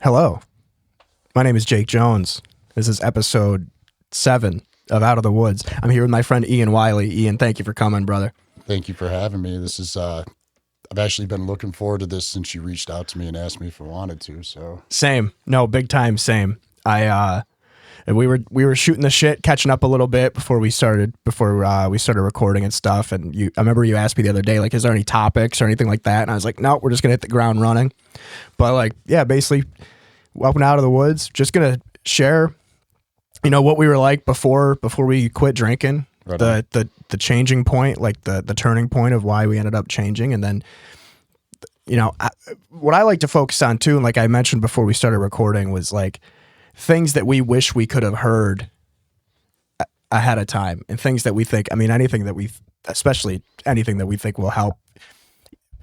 Hello, my name is Jake Jones. This is episode 7 of Out of the Woods. I'm here with my friend Ian Wyllie. Ian, thank you for coming, brother. Thank you for having me. This is I've actually been looking forward to this since you reached out to me and asked me if I wanted to. So Same. No, big time same. We were shooting the shit, catching up a little bit before we started recording and stuff. And I remember you asked me the other day, like, is there any topics or anything like that? And I was like, no, we're just gonna hit the ground running. But like, yeah, basically, welcome to Out of the Woods. Just gonna share, what we were like before we quit drinking. Right The changing point, like the turning point of why we ended up changing, and then what I like to focus on too, and like I mentioned before we started recording, was like things that we wish we could have heard ahead of time, and things that we think, especially anything that we think will help.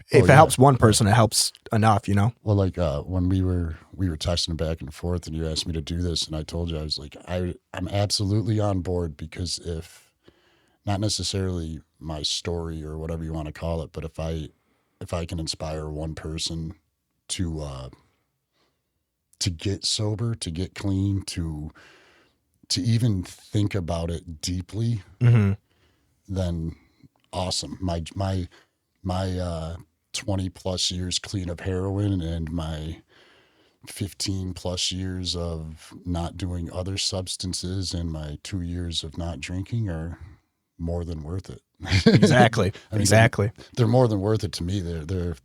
If it helps one person, it helps enough, Well, like when we were texting back and forth, and you asked me to do this, and I told you, I was like, I'm absolutely on board, because if not necessarily my story or whatever you want to call it, but if I can inspire one person to get sober, to get clean, to even think about it deeply, then awesome. My 20 plus years clean of heroin and my 15 plus years of not doing other substances and my 2 years of not drinking are more than worth it. Exactly. They're more than worth it to me. They're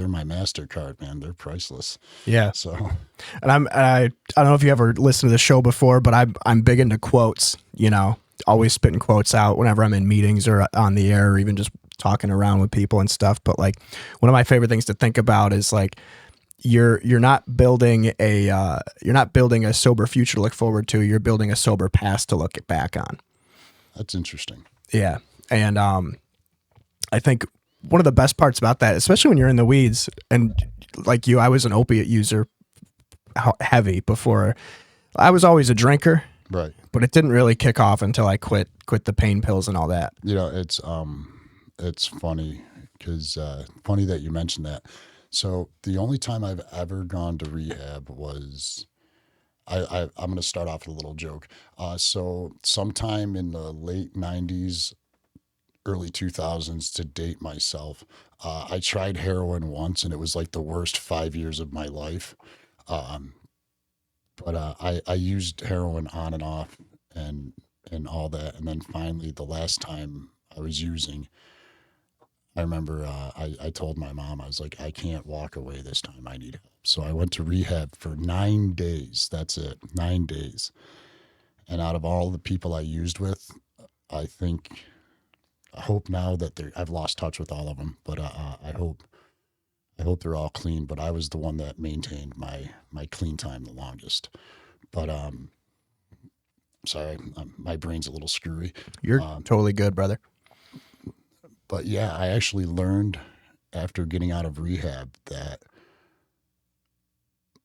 my MasterCard, man. They're priceless. Yeah. So, and I don't know if you ever listened to the show before, but I'm big into quotes, always spitting quotes out whenever I'm in meetings or on the air or even just talking around with people and stuff. But like, one of my favorite things to think about is like, you're not building a sober future to look forward to. You're building a sober past to look back on. That's interesting. Yeah. And I think one of the best parts about that, especially when you're in the weeds, and like you, I was an opiate user heavy before. I was always a drinker, Right. but it didn't really kick off until I quit the pain pills and all that. It's funny because funny that you mentioned that. So the only time I've ever gone to rehab was, I'm going to start off with a little joke. So sometime in the late 90s, early 2000s, to date myself, I tried heroin once, and it was like the worst 5 years of my life. But I used heroin on and off and all that. And then finally, the last time I was using, I remember I told my mom, I was like, I can't walk away this time. I need help. So I went to rehab for 9 days. That's it, 9 days. And out of all the people I used with, I hope now that I've lost touch with all of them, but I hope they're all clean. But I was the one that maintained my clean time the longest. But sorry, my brain's a little screwy. You're totally good, brother. But yeah, I actually learned after getting out of rehab that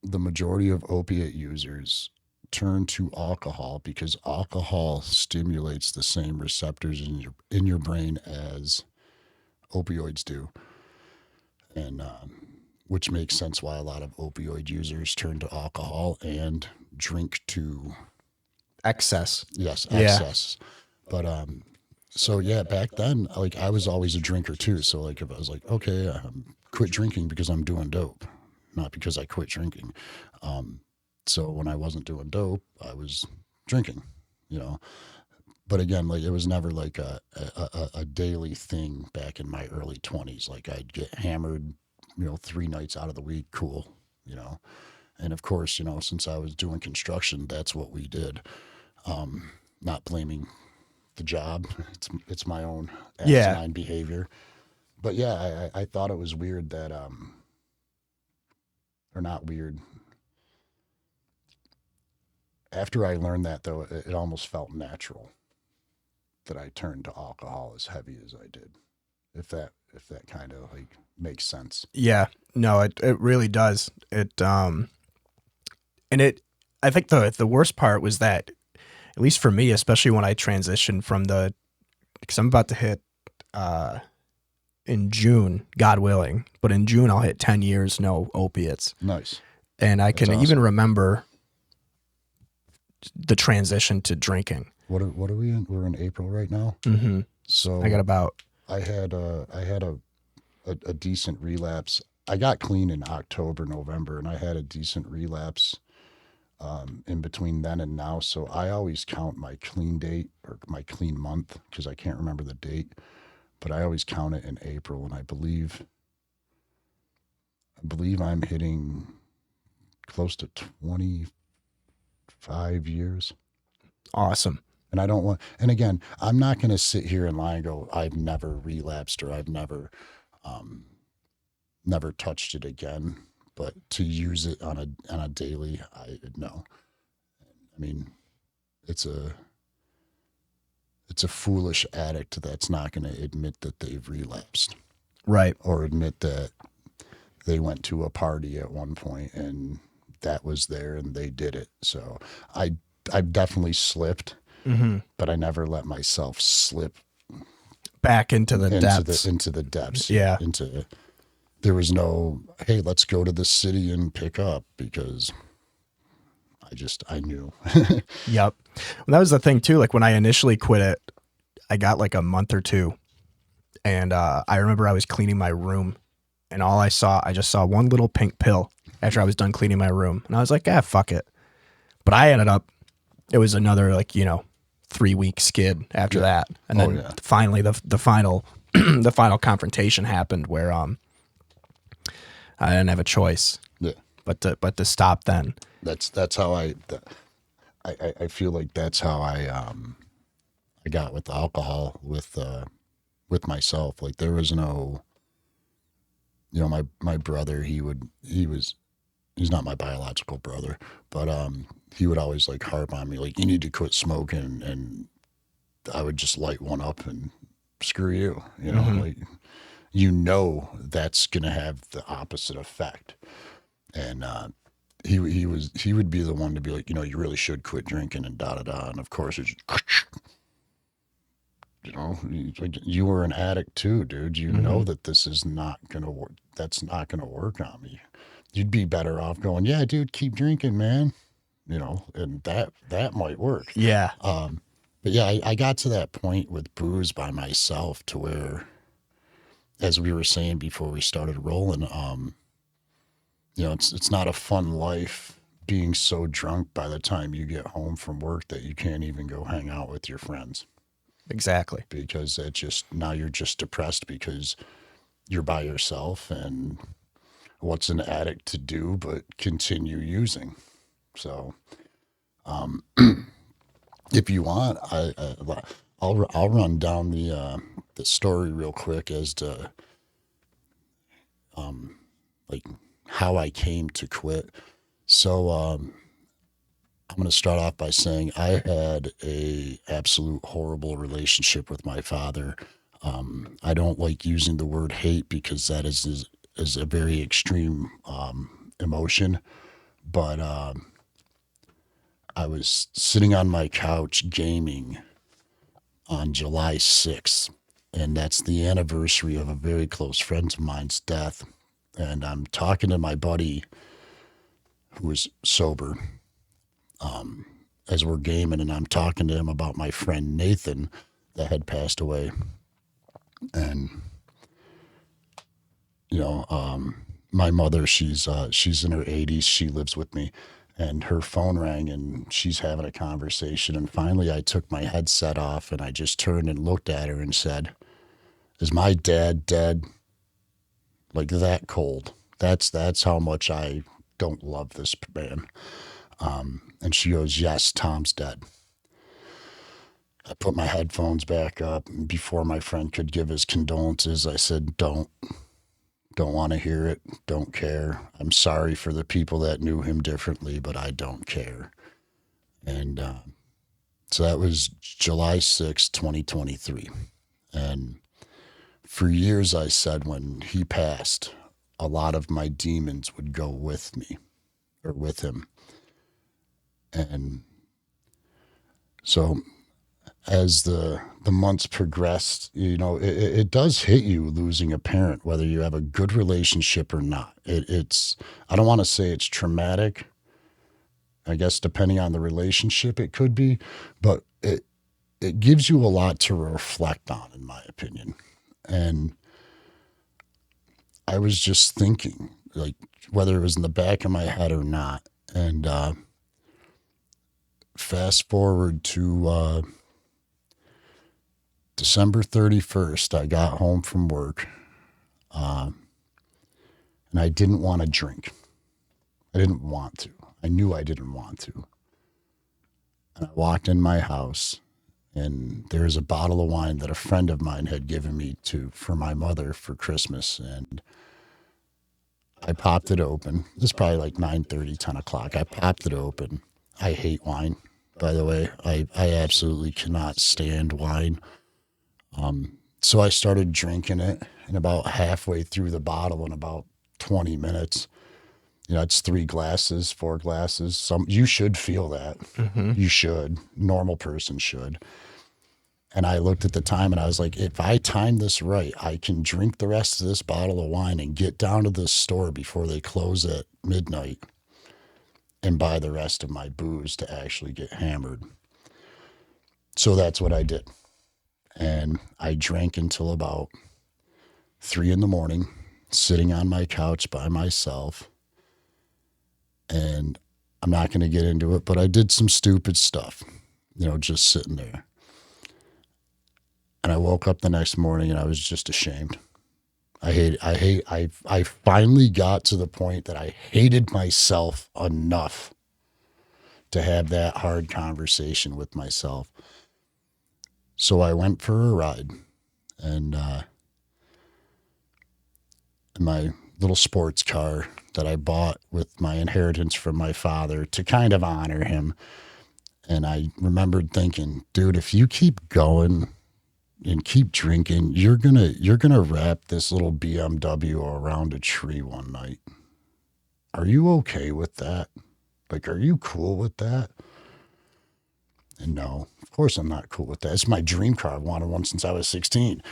the majority of opiate users turn to alcohol because alcohol stimulates the same receptors in your brain as opioids do, and which makes sense why a lot of opioid users turn to alcohol and drink to excess. Yes, excess. Yeah. But so yeah, back then, like, I was always a drinker too. So like, if I was like, okay, quit drinking because I'm doing dope, not because I quit drinking. So when I wasn't doing dope, I was drinking, But again, like, it was never like a daily thing back in my early 20s. Like, I'd get hammered, 3 nights out of the week, cool, And of course, since I was doing construction, that's what we did. Not blaming the job. It's my own asinine behavior. But yeah, I thought it was weird that, or not weird. After I learned that, though, it almost felt natural that I turned to alcohol as heavy as I did. If that kind of like makes sense. Yeah, no, it really does. And I think the worst part was that, at least for me, especially when I transitioned from because I'm about to hit in June, God willing, but in June I'll hit 10 years no opiates. Nice. And I can awesome. even remember the transition to drinking. What are we in? We're in April right now. Mm-hmm. So I got about I had a decent relapse. I got clean in October, November, and I had a decent relapse in between then and now. So I always count my clean date or my clean month because I can't remember the date, but I always count it in April, and I believe I'm hitting close to 25 years. awesome. And I don't want, and again, I'm not going to sit here and lie and go, I've never relapsed or I've never touched it again. But to use it on a daily, I no. I mean, it's a foolish addict that's not going to admit that they've relapsed, Right. or admit that they went to a party at one point and that was there and they did it. So I've definitely slipped, Mm-hmm. but I never let myself slip Back into the depths. into the depths. Yeah. There was no, hey, let's go to the city and pick up, because I knew. Yep. And that was the thing too. Like when I initially quit it, I got like a month or two, and I remember I was cleaning my room, and I just saw one little pink pill after I was done cleaning my room, and I was like, fuck it. But I ended up, it was another 3-week skid after that, and then finally the final the final confrontation happened where I didn't have a choice, but to stop then. That's how I feel like that's how I got with alcohol, with myself. Like there was no, my brother, he's not my biological brother, but he would always like harp on me, like, you need to quit smoking, and I would just light one up and screw you, Mm-hmm. like, that's gonna have the opposite effect. And he would be the one to be like, you really should quit drinking and da da da. And of course, it's like, you were an addict too, dude. You know that this is not gonna work. That's not gonna work on me. You'd be better off going, yeah, dude, keep drinking, man. And that might work. Yeah. But yeah, I got to that point with booze by myself to where, as we were saying before we started rolling, it's not a fun life being so drunk by the time you get home from work that you can't even go hang out with your friends. Exactly. Because now you're just depressed because you're by yourself, and what's an addict to do but continue using? So, if you want, I'll run down the story real quick as to like how I came to quit. So I'm going to start off by saying I had a absolute horrible relationship with my father. I don't like using the word hate because that is a very extreme emotion, but I was sitting on my couch gaming on July 6th, and that's the anniversary of a very close friend of mine's death. And I'm talking to my buddy who was sober, as we're gaming, and I'm talking to him about my friend Nathan that had passed away. And my mother, she's in her 80s. She lives with me, and her phone rang, and she's having a conversation. And finally, I took my headset off, and I just turned and looked at her and said, "Is my dad dead?" Like that cold. That's how much I don't love this man. And she goes, "Yes, Tom's dead." I put my headphones back up, and before my friend could give his condolences, I said, Don't want to hear it. Don't care. I'm sorry for the people that knew him differently, but I don't care." And so that was July 6th, 2023. And for years, I said when he passed, a lot of my demons would go with me or with him. And so as the months progressed, it does hit you losing a parent, whether you have a good relationship or not. It's I don't want to say it's traumatic. I guess depending on the relationship, it could be, but it gives you a lot to reflect on, in my opinion. And I was just thinking, like, whether it was in the back of my head or not. And fast forward to December 31st, I got home from work, and I didn't want to drink. I didn't want to. I knew I didn't want to. And I walked in my house, and there's a bottle of wine that a friend of mine had given me for my mother for Christmas. And I popped it open. This is probably like 9:30, 10 o'clock. I popped it open. I hate wine, by the way. I absolutely cannot stand wine. So I started drinking it, and about halfway through the bottle in about 20 minutes, it's 3 glasses, 4 glasses. You should feel that. Mm-hmm. You should. Normal person should. And I looked at the time and I was like, if I time this right, I can drink the rest of this bottle of wine and get down to the store before they close at midnight and buy the rest of my booze to actually get hammered. So that's what I did. And I drank until about 3 a.m, sitting on my couch by myself. And I'm not going to get into it, but I did some stupid stuff, just sitting there. And I woke up the next morning and I was just ashamed. I finally got to the point that I hated myself enough to have that hard conversation with myself. So I went for a ride, and in my little sports car that I bought with my inheritance from my father to kind of honor him. And I remembered thinking, dude, if you keep going and keep drinking, you're gonna wrap this little BMW around a tree one night. Are you okay with that? Like, are you cool with that? And no, of course I'm not cool with that. It's my dream car. I've wanted one since I was 16.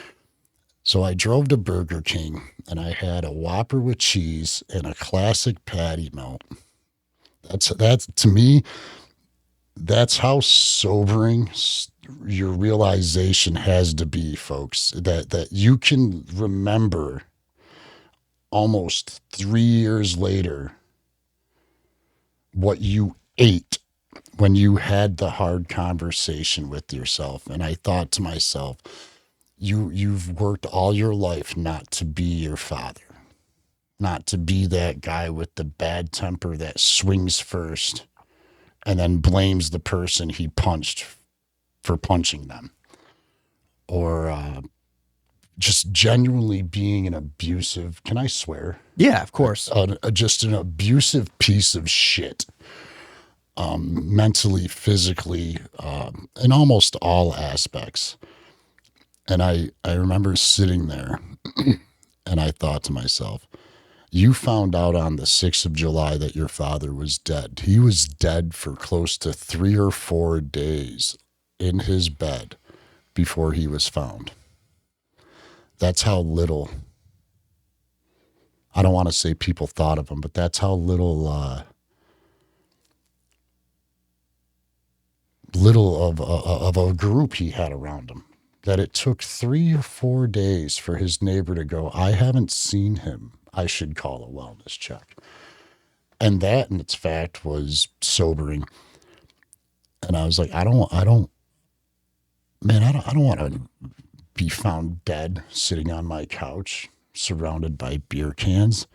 So I drove to Burger King and I had a Whopper with cheese and a classic patty melt. That's to me, that's how sobering your realization has to be, folks, that you can remember almost 3 years later what you ate when you had the hard conversation with yourself. And I thought to myself, you've worked all your life not to be your father, not to be that guy with the bad temper that swings first and then blames the person he punched for punching them, or just genuinely being an abusive, can I swear? Yeah, of course. Just an abusive piece of shit, mentally, physically, in almost all aspects. And I remember sitting there and I thought to myself, you found out on the 6th of July that your father was dead. He was dead for close to 3 or 4 days in his bed before he was found. That's how little, I don't want to say people thought of him, but that's how little of a group he had around him. That it took 3 or 4 days for his neighbor to go, I haven't seen him. I should call a wellness check. And that in its fact was sobering. And I was like, I don't want to be found dead sitting on my couch surrounded by beer cans.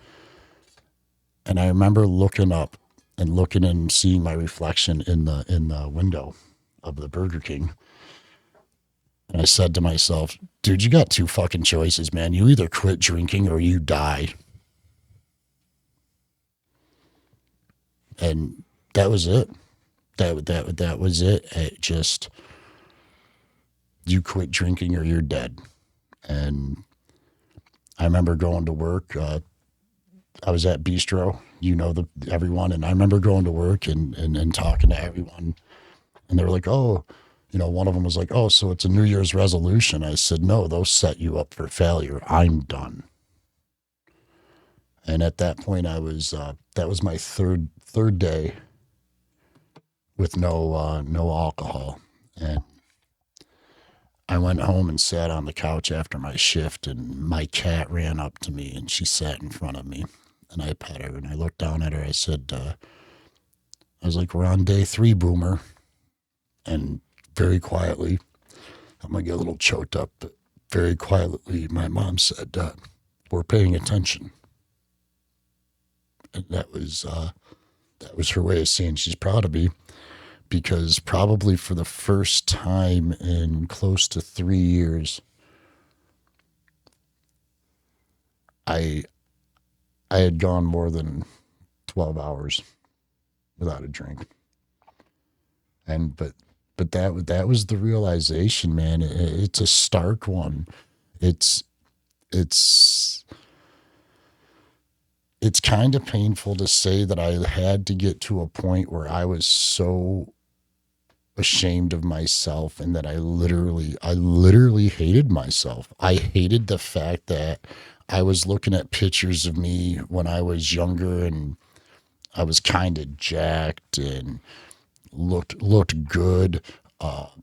And I remember looking up and looking and seeing my reflection in the window of the Burger King. And I said to myself, dude, you got 2 fucking choices, man. You either quit drinking or you die. And that was it. That was it. It just, you quit drinking or you're dead. And I remember going to work. I was at Bistro, everyone. And I remember going to work and talking to everyone. And they were like, oh, One of them was like, oh, so it's a New Year's resolution. I said, no, those set you up for failure. I'm done. And at that point, that was my third day with no alcohol. And I went home and sat on the couch after my shift, and my cat ran up to me and she sat in front of me, and I pet her and I looked down at her. I said, I was like, we're on day 3, Boomer. And very quietly, I'm going to get a little choked up, but very quietly, my mom said, we're paying attention. And that was her way of saying she's proud of me, because probably for the first time in close to 3 years, I had gone more than 12 hours without a drink. And but that was the realization, man. It's a stark one. It's kind of painful to say that I had to get to a point where I was so ashamed of myself, and that I literally hated myself. I hated the fact that I was looking at pictures of me when I was younger, and I was kind of jacked and looked good, and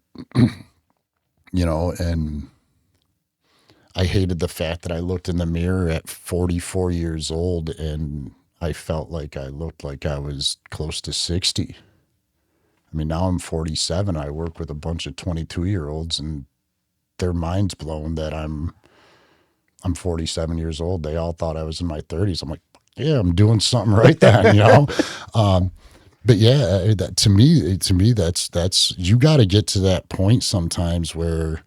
I hated the fact that I looked in the mirror at 44 years old and I felt like I looked like I was close to 60. I mean, now I'm 47. I work with a bunch of 22-year-olds, and their mind's blown that I'm 47 years old. They all thought I was in my 30s. I'm like, yeah, I'm doing something right then, But yeah, to me, that's you got to get to that point sometimes where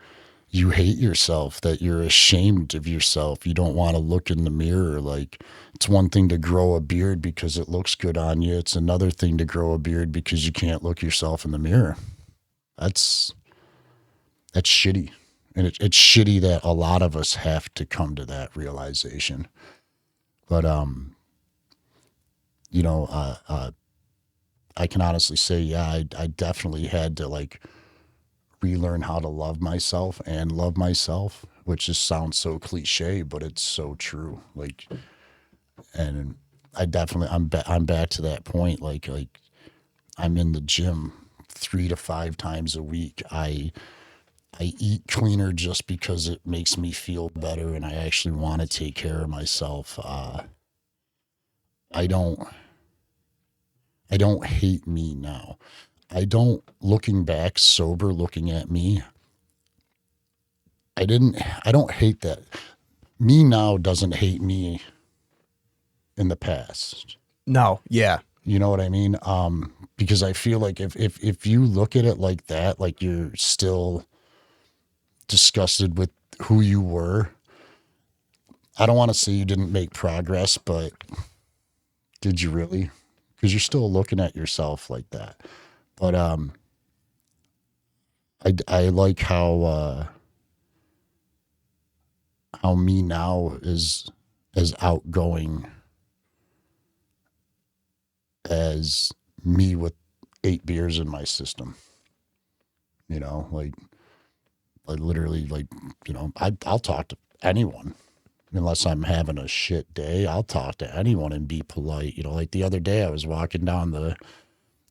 you hate yourself, that you're ashamed of yourself. You don't want to look in the mirror. Like, it's one thing to grow a beard because it looks good on you. It's another thing to grow a beard because you can't look yourself in the mirror. That's shitty. And it's shitty that a lot of us have to come to that realization. But, I can honestly say, yeah, I definitely had to like relearn how to love myself and love myself, which just sounds so cliche, but it's so true. Like, and I'm back to that point. Like I'm in the gym 3 to 5 times a week. I eat cleaner just because it makes me feel better, and I actually want to take care of myself. I don't hate me now. Looking back, sober, looking at me, I don't hate that. Me now doesn't hate me in the past. No, yeah. You know what I mean? Because I feel like if you look at it like that, like you're still disgusted with who you were, I don't want to say you didn't make progress, but did you really? Because you're still looking at yourself like that. But I like how me now is as outgoing as me with 8 beers in my system. Like I literally, like, I'll talk to anyone. Unless I'm having a shit day, I'll talk to anyone and be polite. Like the other day I was walking down the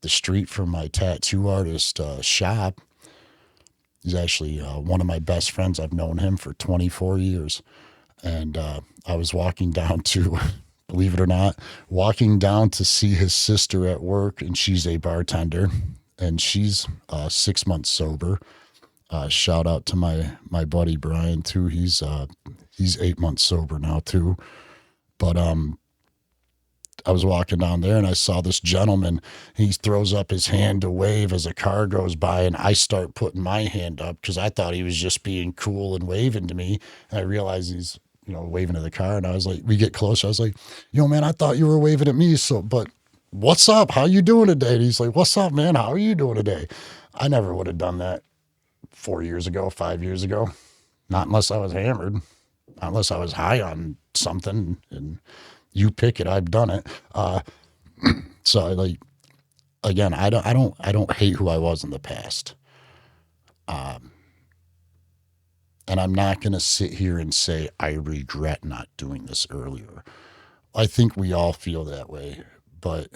street from my tattoo artist shop. He's actually one of my best friends. I've known him for 24 years. And I was walking down to, believe it or not, walking down to see his sister at work, and she's a bartender, and she's 6 months sober. Shout out to my buddy Brian too. He's 8 months sober now too. But I was walking down there and I saw this gentleman. He throws up his hand to wave as a car goes by, and I start putting my hand up because I thought he was just being cool and waving to me. And I realized he's waving to the car, and I was like, we get closer. I was like, man, I thought you were waving at me. So, but what's up? How you doing today? And he's like, what's up, man? How are you doing today? I never would have done that 4 years ago, 5 years ago. Not unless I was hammered, not unless I was high on something, and you pick it, I've done it. So again, I don't hate who I was in the past. And I'm not going to sit here and say I regret not doing this earlier. I think we all feel that way, but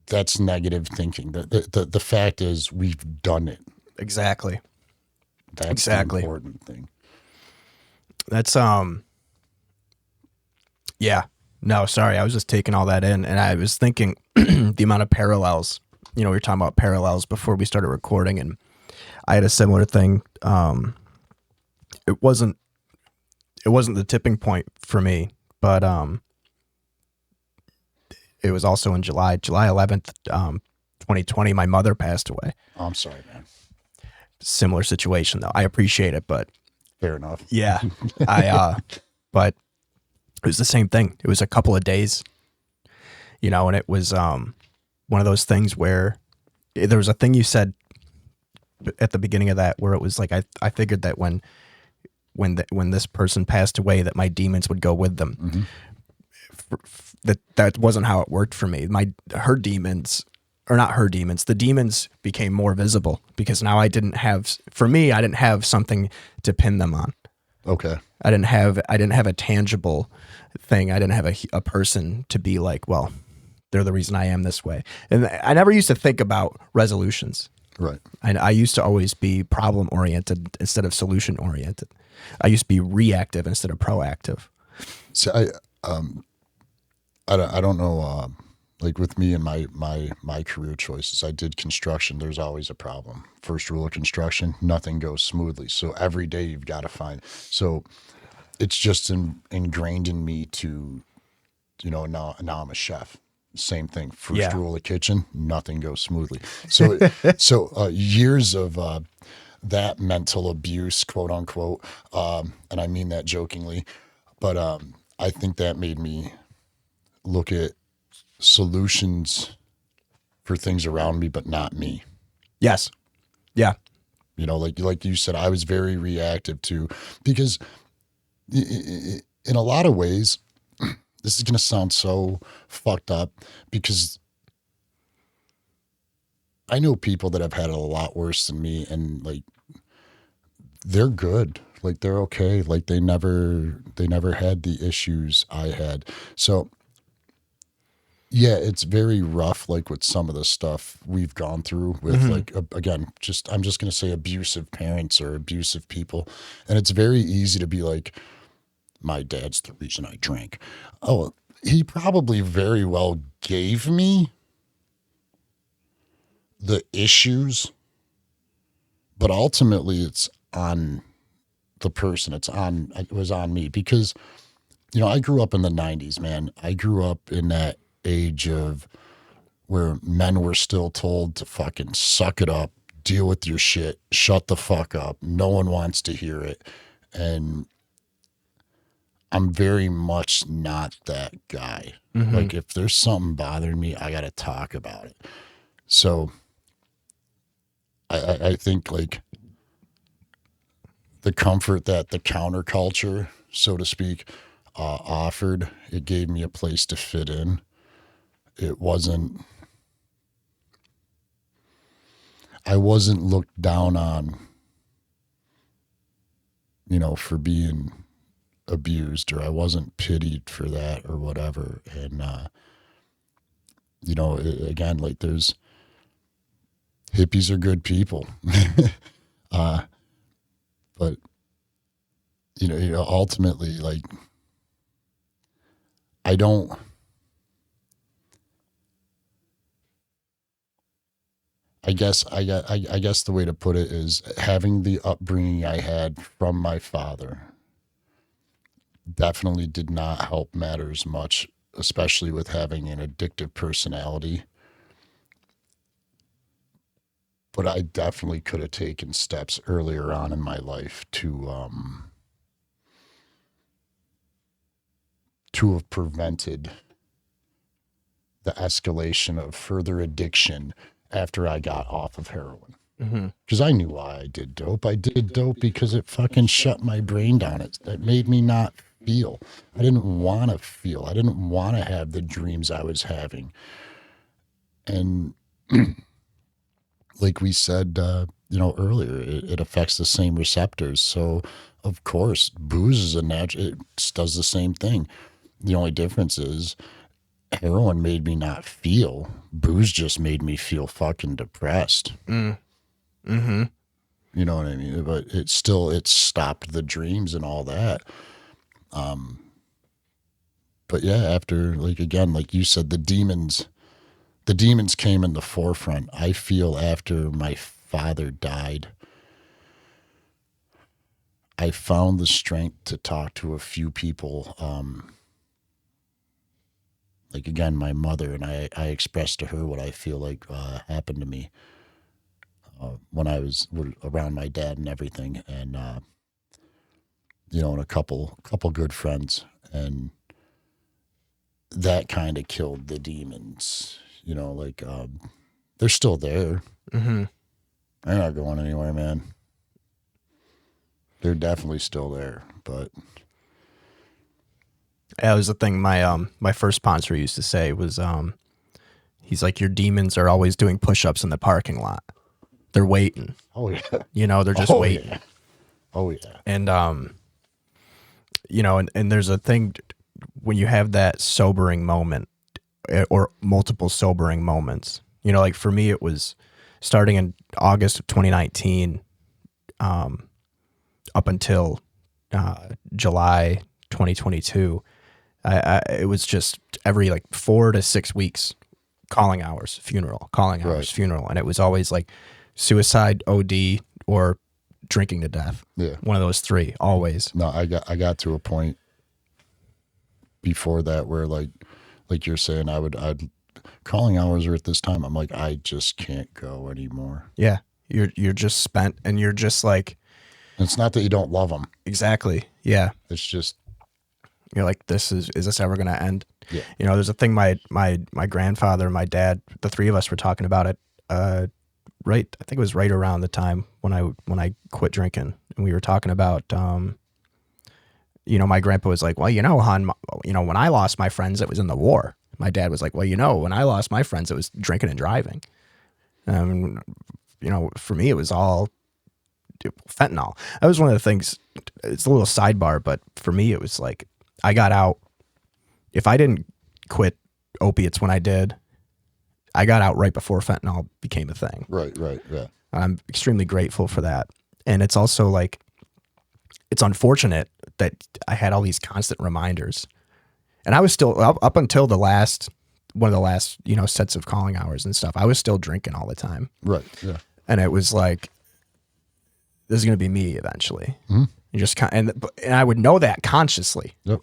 that's negative thinking. The fact is we've done it. Exactly. That's the important thing. That's yeah. No, sorry. I was just taking all that in, and I was thinking the amount of parallels. You know, we were talking about parallels before we started recording, and I had a similar thing. It wasn't the tipping point for me, but it was also in July 11th, 2020. My mother passed away. Oh, I'm sorry, man. Similar situation, though. I appreciate it, but fair enough. Yeah, but it was the same thing. It was a couple of days, you know, and it was one of those things where there was a thing you said at the beginning of that where it was like I figured that when this person passed away that my demons would go with them. Mm-hmm. That wasn't how it worked for me. Her demons, or not her demons, the demons became more visible because now I didn't have something to pin them on. Okay. I didn't have a tangible thing. I didn't have a person to be like, well, they're the reason I am this way. And I never used to think about resolutions. Right. I used to always be problem oriented instead of solution oriented. I used to be reactive instead of proactive. So I don't know. Like with me and my career choices, I did construction. There's always a problem. First rule of construction: nothing goes smoothly. So every day you've got to find. So it's just ingrained in me to, you know. Now I'm a chef. Same thing. First rule of the kitchen: nothing goes smoothly. So years of that mental abuse, quote unquote, and I mean that jokingly, but I think that made me look at solutions for things around me, but not me. Yes. Yeah. You know, like you said, I was very reactive to, because in a lot of ways, this is going to sound so fucked up, because I know people that have had it a lot worse than me, and like, they're good. Like, they're okay. Like, they never had the issues I had. So yeah, it's very rough, like with some of the stuff we've gone through with, mm-hmm. like, again, I'm just going to say abusive parents or abusive people. And it's very easy to be like, my dad's the reason I drank. Oh, he probably very well gave me the issues, but ultimately it's on the person. It was on me, because, you know, I grew up in the 90s, man. I grew up in that age of where men were still told to fucking suck it up, deal with your shit, shut the fuck up. No one wants to hear it. And I'm very much not that guy. Mm-hmm. Like, if there's something bothering me, I got to talk about it. So I think, like, the comfort that the counterculture, so to speak, offered, it gave me a place to fit in. I wasn't looked down on, you know, for being abused, or I wasn't pitied for that or whatever. And, you know, again, like, there's hippies are good people. But, you know, ultimately, like, I guess the way to put it is, having the upbringing I had from my father definitely did not help matters much, especially with having an addictive personality. But I definitely could have taken steps earlier on in my life to have prevented the escalation of further addiction after I got off of heroin. Because I knew why I did dope. I did dope because it fucking shut my brain down. It made me not feel. I didn't want to feel. I didn't want to have the dreams I was having. And like we said earlier, it affects the same receptors. So of course, booze is a natural, it does the same thing. The only difference is heroin made me not feel. Booze just made me feel fucking depressed. Mm-hmm. You know what I mean? But it stopped the dreams and all that. But yeah, after, like, again, like you said, the demons came in the forefront. I feel after my father died, I found the strength to talk to a few people. Like, again, my mother, and I expressed to her what I feel like happened to me when I was around my dad and everything. And, and a couple good friends. And that kind of killed the demons. They're still there. Mm-hmm. They're not going anywhere, man. They're definitely still there, but That was the thing my first sponsor used to say was he's like, your demons are always doing push-ups in the parking lot. They're waiting. oh yeah, they're just waiting. Yeah. Oh yeah. And and there's a thing when you have that sobering moment or multiple sobering moments. Like for me, it was starting in August of 2019 up until July 2022. It was just every like 4 to 6 weeks, calling hours, funeral, funeral. And it was always like suicide, OD, or drinking to death. Yeah. One of those three, always. No, I got to a point before that where like you're saying, I'd calling hours are at this time. I'm like, I just can't go anymore. Yeah. You're just spent, and you're just like, it's not that you don't love them. Exactly. Yeah. It's just, you're like, is this ever going to end? Yeah. There's a thing my grandfather, my dad, the three of us were talking about it. Right. I think it was right around the time when I quit drinking, and we were talking about, my grandpa was like, well, hon, when I lost my friends, it was in the war. My dad was like, well, when I lost my friends, it was drinking and driving. For me, it was all fentanyl. That was one of the things. It's a little sidebar, but for me, it was like, I got out. If I didn't quit opiates when I did, I got out right before fentanyl became a thing. Right, yeah. I'm extremely grateful for that. And it's also like, it's unfortunate that I had all these constant reminders. And I was still, up until one of the last, sets of calling hours and stuff, I was still drinking all the time. Right, yeah. And it was like, this is going to be me eventually. Mm-hmm. And I would know that consciously. Yep.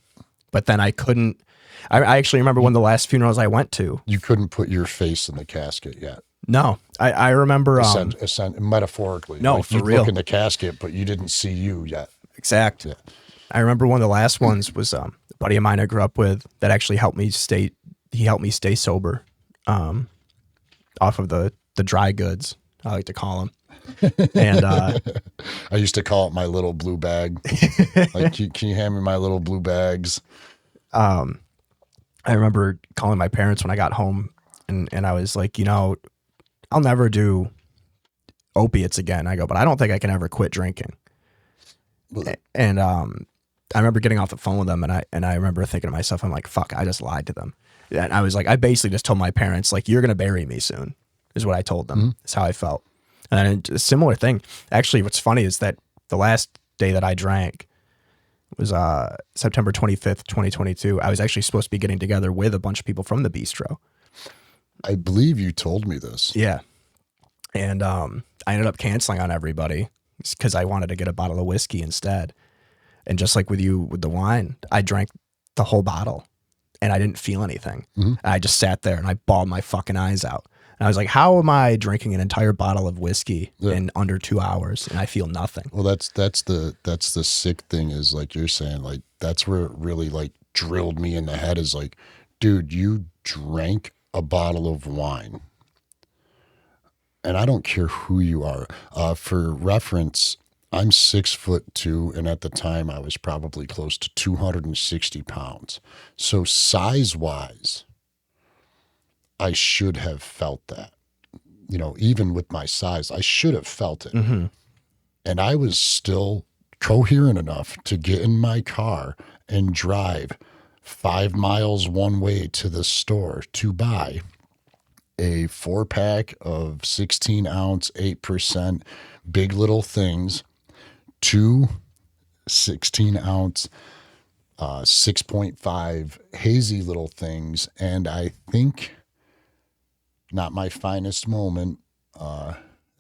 But then I couldn't. I actually remember one of the last funerals I went to. You couldn't put your face in the casket yet. No, I remember. Metaphorically. No, like for you real. Look in the casket, but you didn't see you yet. Exact. Yeah. I remember one of the last ones was a buddy of mine I grew up with that actually helped me stay. He helped me stay sober, off of the dry goods, I like to call them. And I used to call it my little blue bag. Like, can you hand me my little blue bags? I remember calling my parents when I got home, and I was like, I'll never do opiates again. I go, but I don't think I can ever quit drinking. And I remember getting off the phone with them, and I remember thinking to myself, I'm like, fuck, I just lied to them. And I was like, I basically just told my parents, like, you're gonna bury me soon, is what I told them. That's how I felt. And then a similar thing. Actually, what's funny is that the last day that I drank was September 25th, 2022. I was actually supposed to be getting together with a bunch of people from the bistro. I believe you told me this. Yeah. And I ended up canceling on everybody because I wanted to get a bottle of whiskey instead. And just like with you with the wine, I drank the whole bottle and I didn't feel anything. Mm-hmm. I just sat there and I bawled my fucking eyes out. And I was like, how am I drinking an entire bottle of whiskey in under 2 hours and I feel nothing? Well, that's the sick thing is, like you're saying, like, that's where it really like drilled me in the head is like, dude, you drank a bottle of wine. And I don't care who you are. For reference, I'm 6'2", and at the time I was probably close to 260 pounds. So size-wise, I should have felt that. even with my size, I should have felt it. Mm-hmm. And I was still coherent enough to get in my car and drive 5 miles one way to the store to buy a 4-pack of 16-ounce, 8% Big Little Things, 2 16-ounce, 6.5 Hazy Little Things, and I think, not my finest moment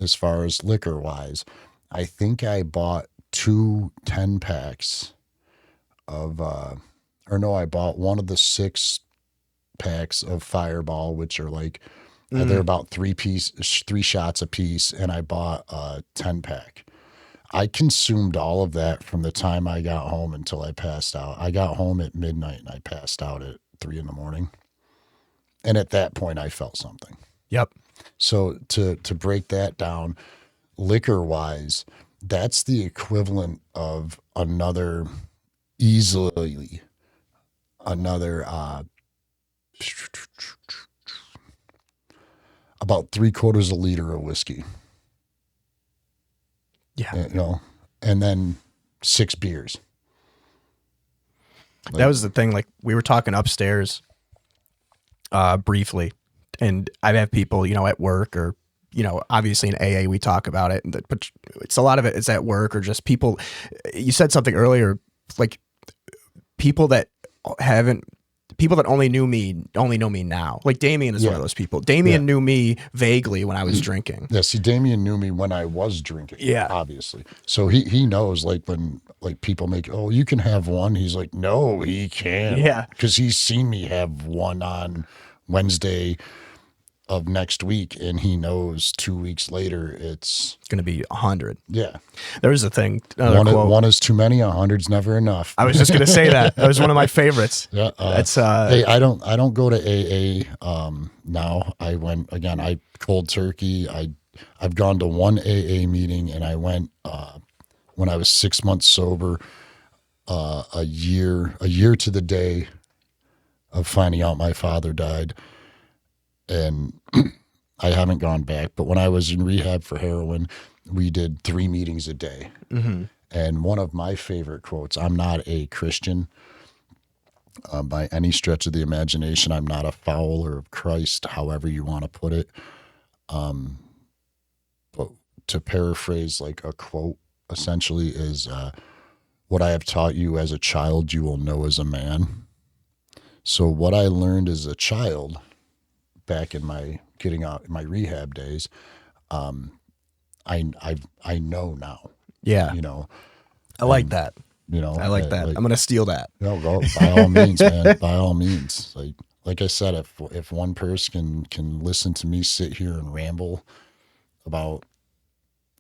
as far as liquor-wise, I think I bought 2 10-packs of, I bought one of the 6 packs of Fireball, which are like, they're about 3 shots a piece, and I bought a 10-pack. I consumed all of that from the time I got home until I passed out. I got home at midnight and I passed out at 3 a.m. And at that point, I felt something. Yep. So to break that down, liquor-wise, that's the equivalent of easily another about 3/4 a liter of whiskey. Yeah. And then 6 beers. That was the thing. Like, we were talking upstairs briefly, and I've had people, at work, or, obviously in AA, we talk about it, but it's a lot of it is at work, or just people. You said something earlier, like people that only know me now. Like Damien is one of those people. Damien knew me vaguely when I was drinking. Yeah, see, Damien knew me when I was drinking. Yeah. Obviously. So he knows, like, when people make, oh, you can have one. He's like, no, he can't. Yeah. Because he's seen me have one on Wednesday of next week, and he knows 2 weeks later it's going to be 100. Yeah. There was a thing. Quote. One is too many. 100's never enough. I was just going to say that. That was one of my favorites. Yeah. That's hey, I don't go to AA now. I went again. I cold turkey. I've gone to one AA meeting, and I went when I was 6 months sober. A year to the day of finding out my father died. And I haven't gone back, but when I was in rehab for heroin, we did 3 meetings a day. Mm-hmm. And one of my favorite quotes, I'm not a Christian by any stretch of the imagination. I'm not a follower of Christ, however you want to put it. But to paraphrase like a quote, essentially is, what I have taught you as a child, you will know as a man. So what I learned as a child back in my getting out my rehab days, I know now. Yeah. I like that. I like that. I'm going to steal that. No, go by all means, man. By all means. Like I said, if one person can listen to me sit here and ramble about,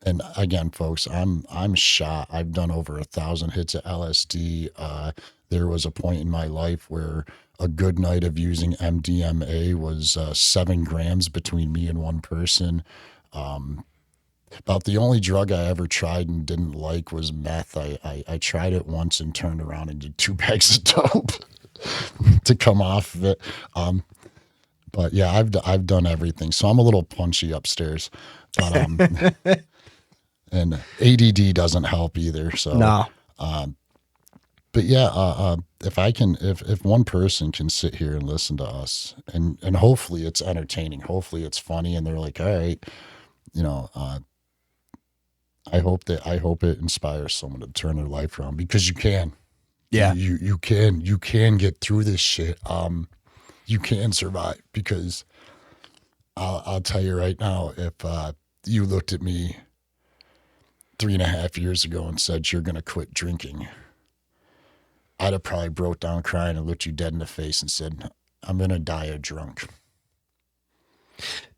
and again, folks, I'm shot. I've done over 1,000 hits of LSD. There was a point in my life where a good night of using MDMA was 7 grams between me and one person. About the only drug I ever tried and didn't like was meth. I tried it once and turned around and did 2 bags of dope to come off of it. But yeah, I've done everything. So I'm a little punchy upstairs. But and ADD doesn't help either. So no. But yeah, if one person can sit here and listen to us, and hopefully it's entertaining, hopefully it's funny, and they're like, all right, I hope it inspires someone to turn their life around, because you can. Yeah, you can get through this shit. You can survive, because I'll tell you right now, if you looked at me 3.5 years ago and said you're gonna quit drinking, I'd have probably broke down crying and looked you dead in the face and said, I'm going to die a drunk.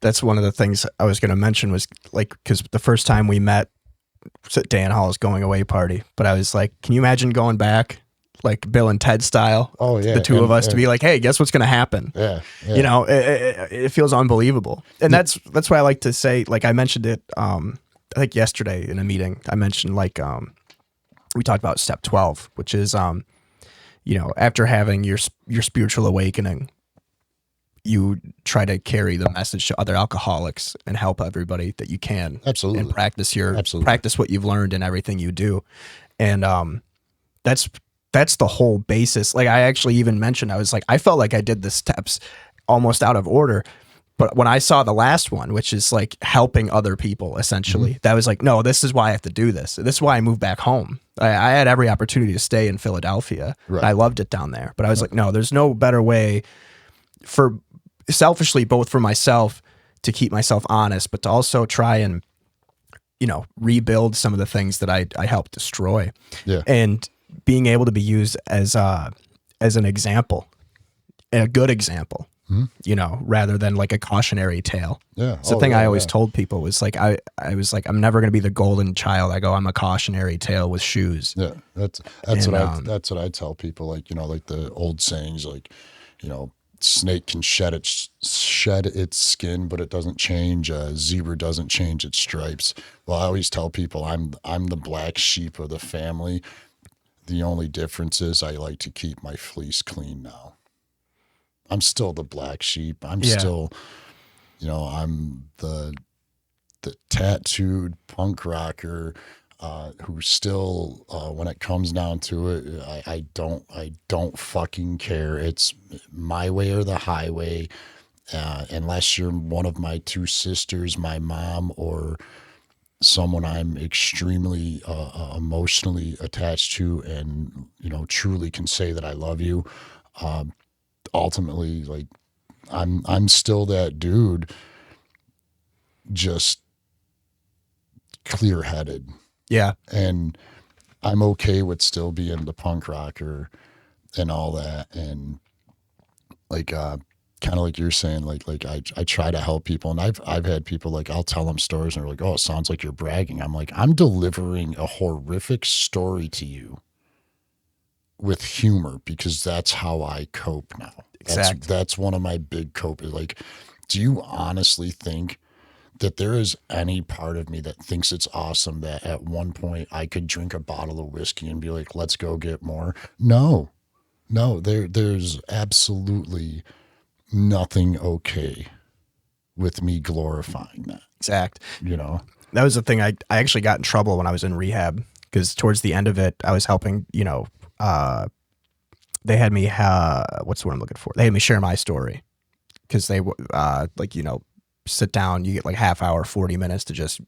That's one of the things I was going to mention, was like, because the first time we met was at Dan Hall's going away party, but I was like, can you imagine going back, like Bill and Ted style? Oh, yeah. The two of us to be like, hey, guess what's going to happen? Yeah. It feels unbelievable. And that's why I like to say, like, I mentioned it, I think yesterday in a meeting, I mentioned like, we talked about step 12, which is, after having your spiritual awakening, you try to carry the message to other alcoholics and help everybody that you can. Absolutely. And practice Absolutely. practice what you've learned in everything you do. And that's the whole basis. Like I actually even mentioned, I was like, I felt like I did the steps almost out of order. But when I saw the last one, which is like helping other people, essentially, that was like, no, this is why I have to do this. This is why I moved back home. I had every opportunity to stay in Philadelphia. Right. I loved it down there. But I was like, no, there's no better way for selfishly, both for myself to keep myself honest, but to also try and, rebuild some of the things that I helped destroy. Yeah. And being able to be used as an example, a good example, rather than like a cautionary tale. Yeah. It's the thing I always told people was like, I was like, I'm never going to be the golden child. I go, I'm a cautionary tale with shoes. Yeah. That's what I tell people. Like, like the old sayings, like, snake can shed its skin, but it doesn't change. A zebra doesn't change its stripes. Well, I always tell people I'm the black sheep of the family. The only difference is I like to keep my fleece clean now. I'm still the black sheep. I'm still, I'm the tattooed punk rocker who still, when it comes down to it, I don't fucking care. It's my way or the highway. Unless you're one of my two sisters, my mom, or someone I'm extremely emotionally attached to, and truly can say that I love you. Ultimately, like I'm still that dude, just clear-headed. Yeah. And I'm okay with still being the punk rocker and all that. And like, kind of like you're saying, like I try to help people, and I've had people like, I'll tell them stories and they're like, oh, it sounds like you're bragging. I'm like, I'm delivering a horrific story to you with humor, because that's how I cope now. Exactly. That's one of my big cope. Like, do you honestly think that there is any part of me that thinks it's awesome that at one point I could drink a bottle of whiskey and be like, let's go get more? No, there's absolutely nothing okay with me glorifying that. Exact. That was the thing. I actually got in trouble when I was in rehab, because towards the end of it, I was helping, they had me, what's the word I'm looking for? They had me share my story, because they, sit down, you get like half hour, 40 minutes to just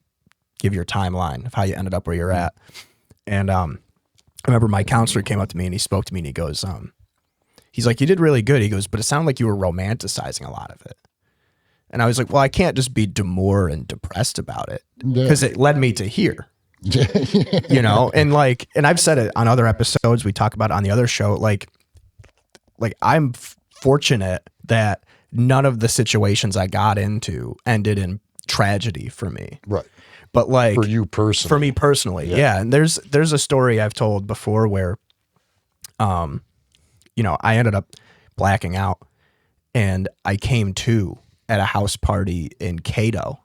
give your timeline of how you ended up where you're at. And I remember my counselor came up to me and he spoke to me and he goes, he's like, you did really good. He goes, but it sounded like you were romanticizing a lot of it. And I was like, well, I can't just be demure and depressed about it, because it led me to here. And I've said it on other episodes, we talk about it on the other show, like I'm fortunate that none of the situations I got into ended in tragedy for me. Right. But like for you personally. For me personally. Yeah. And there's a story I've told before where, I ended up blacking out, and I came to at a house party in Cato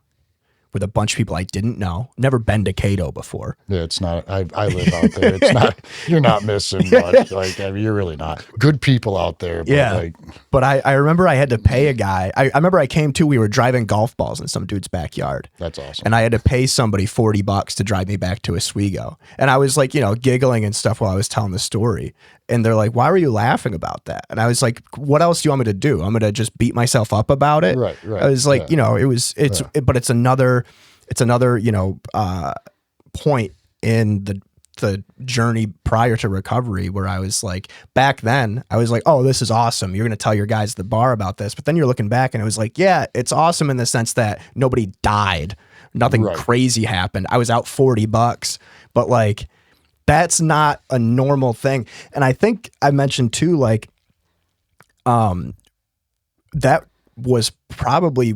with a bunch of people I didn't know. Never been to Cato before. Yeah, it's not. I live out there. It's not. You're not missing much. Like, I mean, you're really not. Good people out there. But yeah. But I remember I had to pay a guy. I remember I came to. We were driving golf balls in some dude's backyard. That's awesome. And I had to pay somebody $40 to drive me back to Oswego. And I was like, giggling and stuff while I was telling the story. And they're like, why were you laughing about that? And I was like, what else do you want me to do? I'm going to just beat myself up about it. Right. I was like, but it's another, point in the journey prior to recovery where I was like, back then I was like, oh, this is awesome. You're going to tell your guys at the bar about this. But then you're looking back and it was like, yeah, it's awesome in the sense that nobody died. Nothing crazy happened. I was out $40, but like, that's not a normal thing. And I think I mentioned too, like, that was probably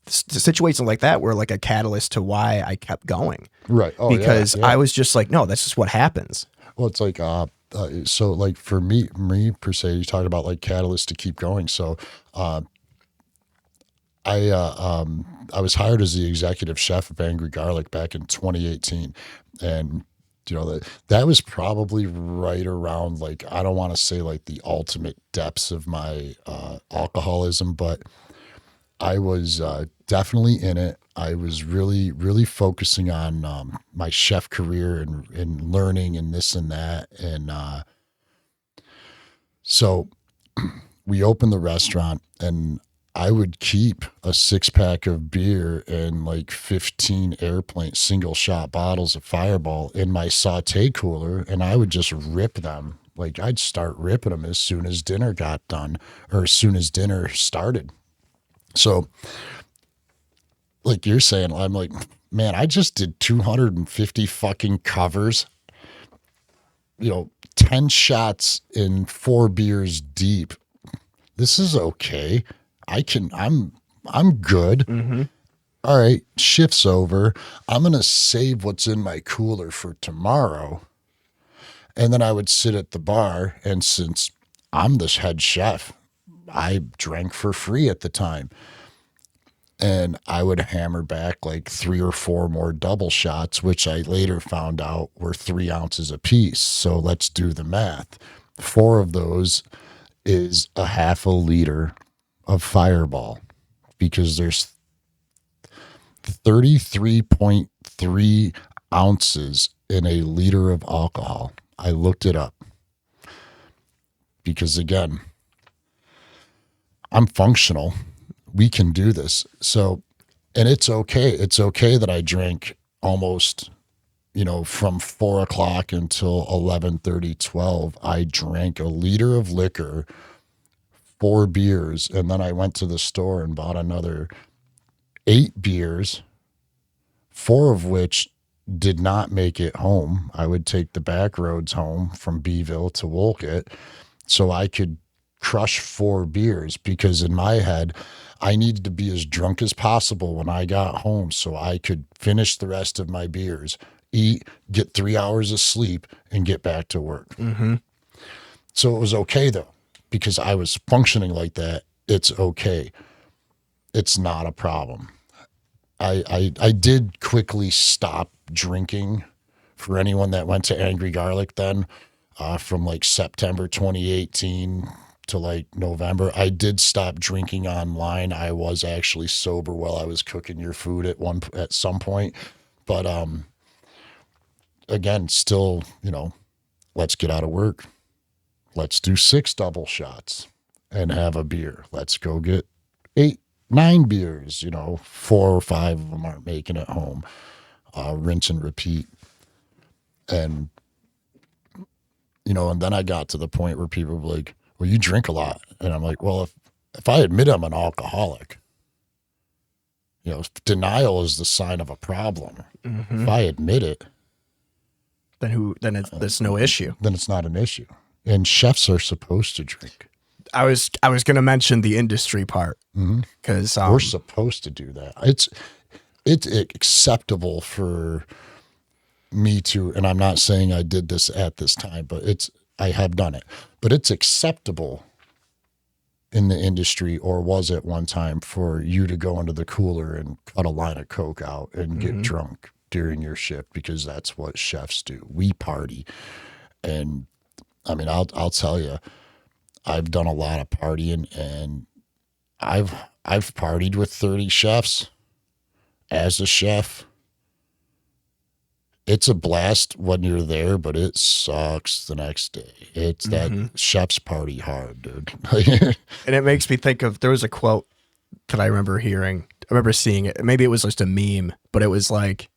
situations like that were like a catalyst to why I kept going. Right. Oh, because I was just like, no, that's just what happens. Well, it's like, so like for me per se, you talk about like catalyst to keep going. So, I was hired as the executive chef of Angry Garlic back in 2018, and You know, that was probably right around, like, I don't want to say like the ultimate depths of my alcoholism, but I was definitely in it. I was really, really focusing on my chef career and learning and this and that. And so we opened the restaurant, and I would keep a 6-pack of beer and like 15 airplane single shot bottles of Fireball in my saute cooler, and I would just rip them. Like, I'd start ripping them as soon as dinner got done, or as soon as dinner started. So, like you're saying, I'm like, man, I just did 250 fucking covers, 10 shots in 4 beers deep. This is okay. I'm good. All right, shift's over. I'm going to save what's in my cooler for tomorrow. And then I would sit at the bar, and since I'm the head chef, I drank for free at the time. And I would hammer back like 3 or 4 more double shots, which I later found out were 3 ounces apiece. So let's do the math. 4 of those is a half a liter of Fireball, because there's 33.3 ounces in a liter of alcohol. I looked it up because, again, I'm functional. We can do this. So, and it's okay. It's okay that I drank almost, from 4 o'clock until 11:30, 12. I drank a liter of liquor, 4 beers, and then I went to the store and bought another 8 beers, 4 of which did not make it home. I would take the back roads home from Beeville to Wolcott so I could crush 4 beers, because in my head, I needed to be as drunk as possible when I got home so I could finish the rest of my beers, eat, get 3 hours of sleep, and get back to work. So it was okay, though, because I was functioning like that. It's okay. It's not a problem. I did quickly stop drinking, for anyone that went to Angry Garlic then, from like September 2018 to like November. I did stop drinking online. I was actually sober while I was cooking your food at some point. But again, still, let's get out of work. Let's do 6 double shots and have a beer. Let's go get 8, 9 beers. 4 or 5 of them aren't making it home. Rinse and repeat. And, and then I got to the point where people were like, well, you drink a lot. And I'm like, well, if I admit I'm an alcoholic, denial is the sign of a problem. If I admit it, then there's no issue. Then it's not an issue. And chefs are supposed to drink. I was going to mention the industry part, because we're supposed to do that. It's acceptable for me to, and I'm not saying I did this at this time, but I have done it. But it's acceptable in the industry, or was at one time, for you to go into the cooler and cut a line of Coke out and get drunk during your shift, because that's what chefs do. We party. And I mean, I'll tell you, I've done a lot of partying, and I've partied with 30 chefs as a chef. It's a blast when you're there, but it sucks the next day. It's that chef's party hard, dude. And it makes me think of, there was a quote that I remember hearing. I remember seeing it. Maybe it was just a meme, but it was like,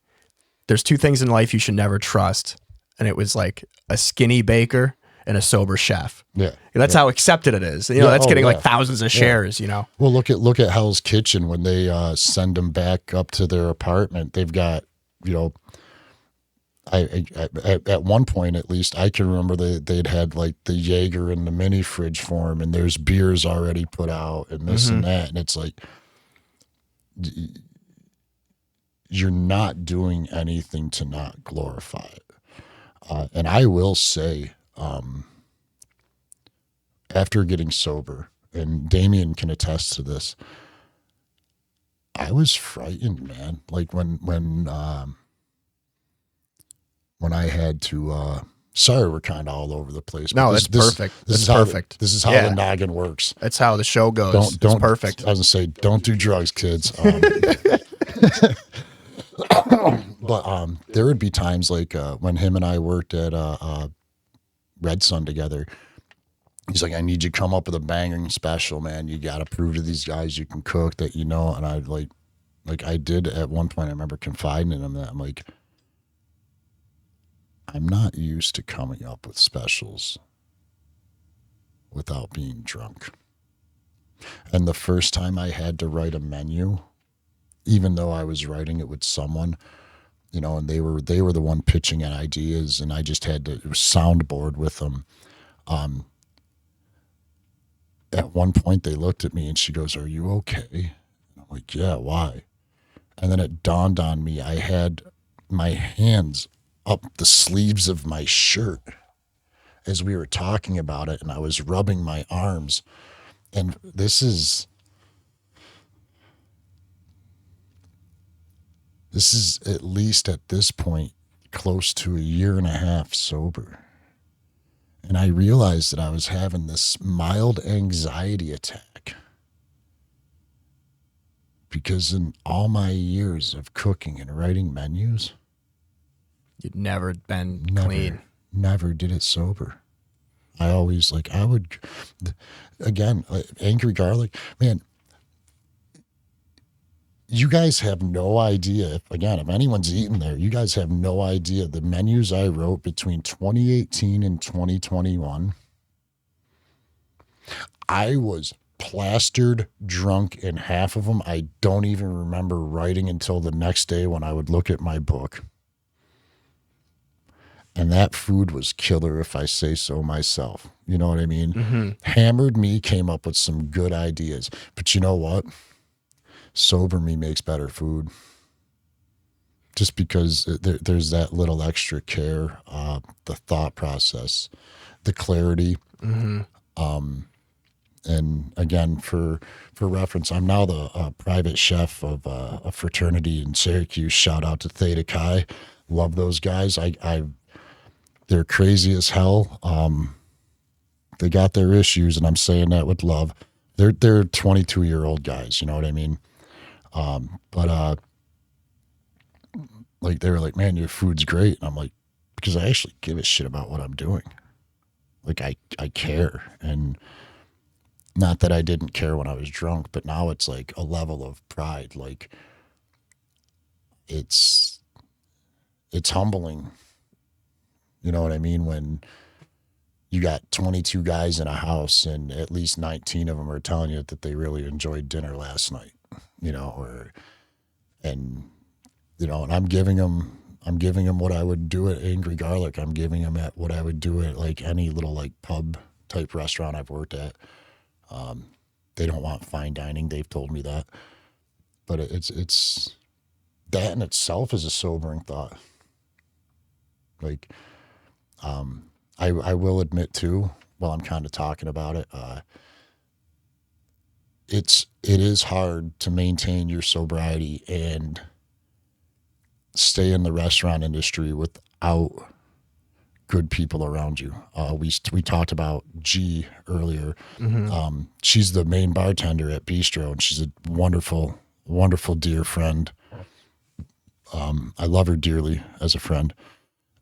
there's 2 things in life you should never trust. And it was like a skinny baker and a sober chef. Yeah. And that's how accepted it is. That's getting like thousands of shares, Well, look at Hell's Kitchen when they send them back up to their apartment. They've got, at one point, at least, I can remember they'd had like the Jaeger in the mini fridge for them, and there's beers already put out and this and that. And it's like, you're not doing anything to not glorify it. And I will say, after getting sober, and Damien can attest to this, I was frightened, man. Like when when I had to, sorry, we're kind of all over the place. No, that's perfect. This is perfect. This is how the noggin works. That's how the show goes. Don't, it's perfect. I was gonna say, don't do drugs, kids. But there would be times like when him and I worked at Red Sun together. He's like, I need you to come up with a banging special, man. You got to prove to these guys you can cook, that you know. And I like I did at one point. I remember confiding in him that I'm like, I'm not used to coming up with specials without being drunk. And the first time I had to write a menu, even though I was writing it with someone, you know, and they were the one pitching in ideas, and I just had to soundboard with them. At one point they looked at me and she goes, "Are you okay?" And I'm like, "Yeah, why?" And then it dawned on me, I had my hands up the sleeves of my shirt as we were talking about it, and I was rubbing my arms. And this is at least at this point close to a year and a half sober. And I realized that I was having this mild anxiety attack because in all my years of cooking and writing menus, you'd never been clean. Never did it sober. I always angry garlic, man. You guys have no idea. If anyone's eaten there, you guys have no idea the menus I wrote between 2018 and 2021. I was plastered drunk in half of them. I don't even remember writing until the next day when I would look at my book. And that food was killer, if I say so myself. You know what I mean? Mm-hmm. Hammered me came up with some good ideas. But you know what? Sober me makes better food, just because there's that little extra care, the thought process, the clarity. Mm-hmm. And again, for reference, I'm now the private chef of a fraternity in Syracuse. Shout out to Theta Chi. Love those guys. They're crazy as hell. They got their issues, and I'm saying that with love. They're 22-year-old guys. You know what I mean? But like they were like, "Man, your food's great." And I'm like, because I actually give a shit about what I'm doing. Like I care. And not that I didn't care when I was drunk, but now it's like a level of pride. Like it's humbling. You know what I mean? When you got 22 guys in a house and at least 19 of them are telling you that they really enjoyed dinner last night, you know, and I'm giving them what I would do at Angry Garlic. I'm giving them at what I would do at like any little like pub type restaurant I've worked at. They don't want fine dining. They've told me that, but it's that in itself is a sobering thought. Like, I will admit too, while I'm kind of talking about it, it is hard to maintain your sobriety and stay in the restaurant industry without good people around you. We talked about G earlier. Mm-hmm. She's the main bartender at Bistro, and she's a wonderful, wonderful dear friend. I love her dearly as a friend.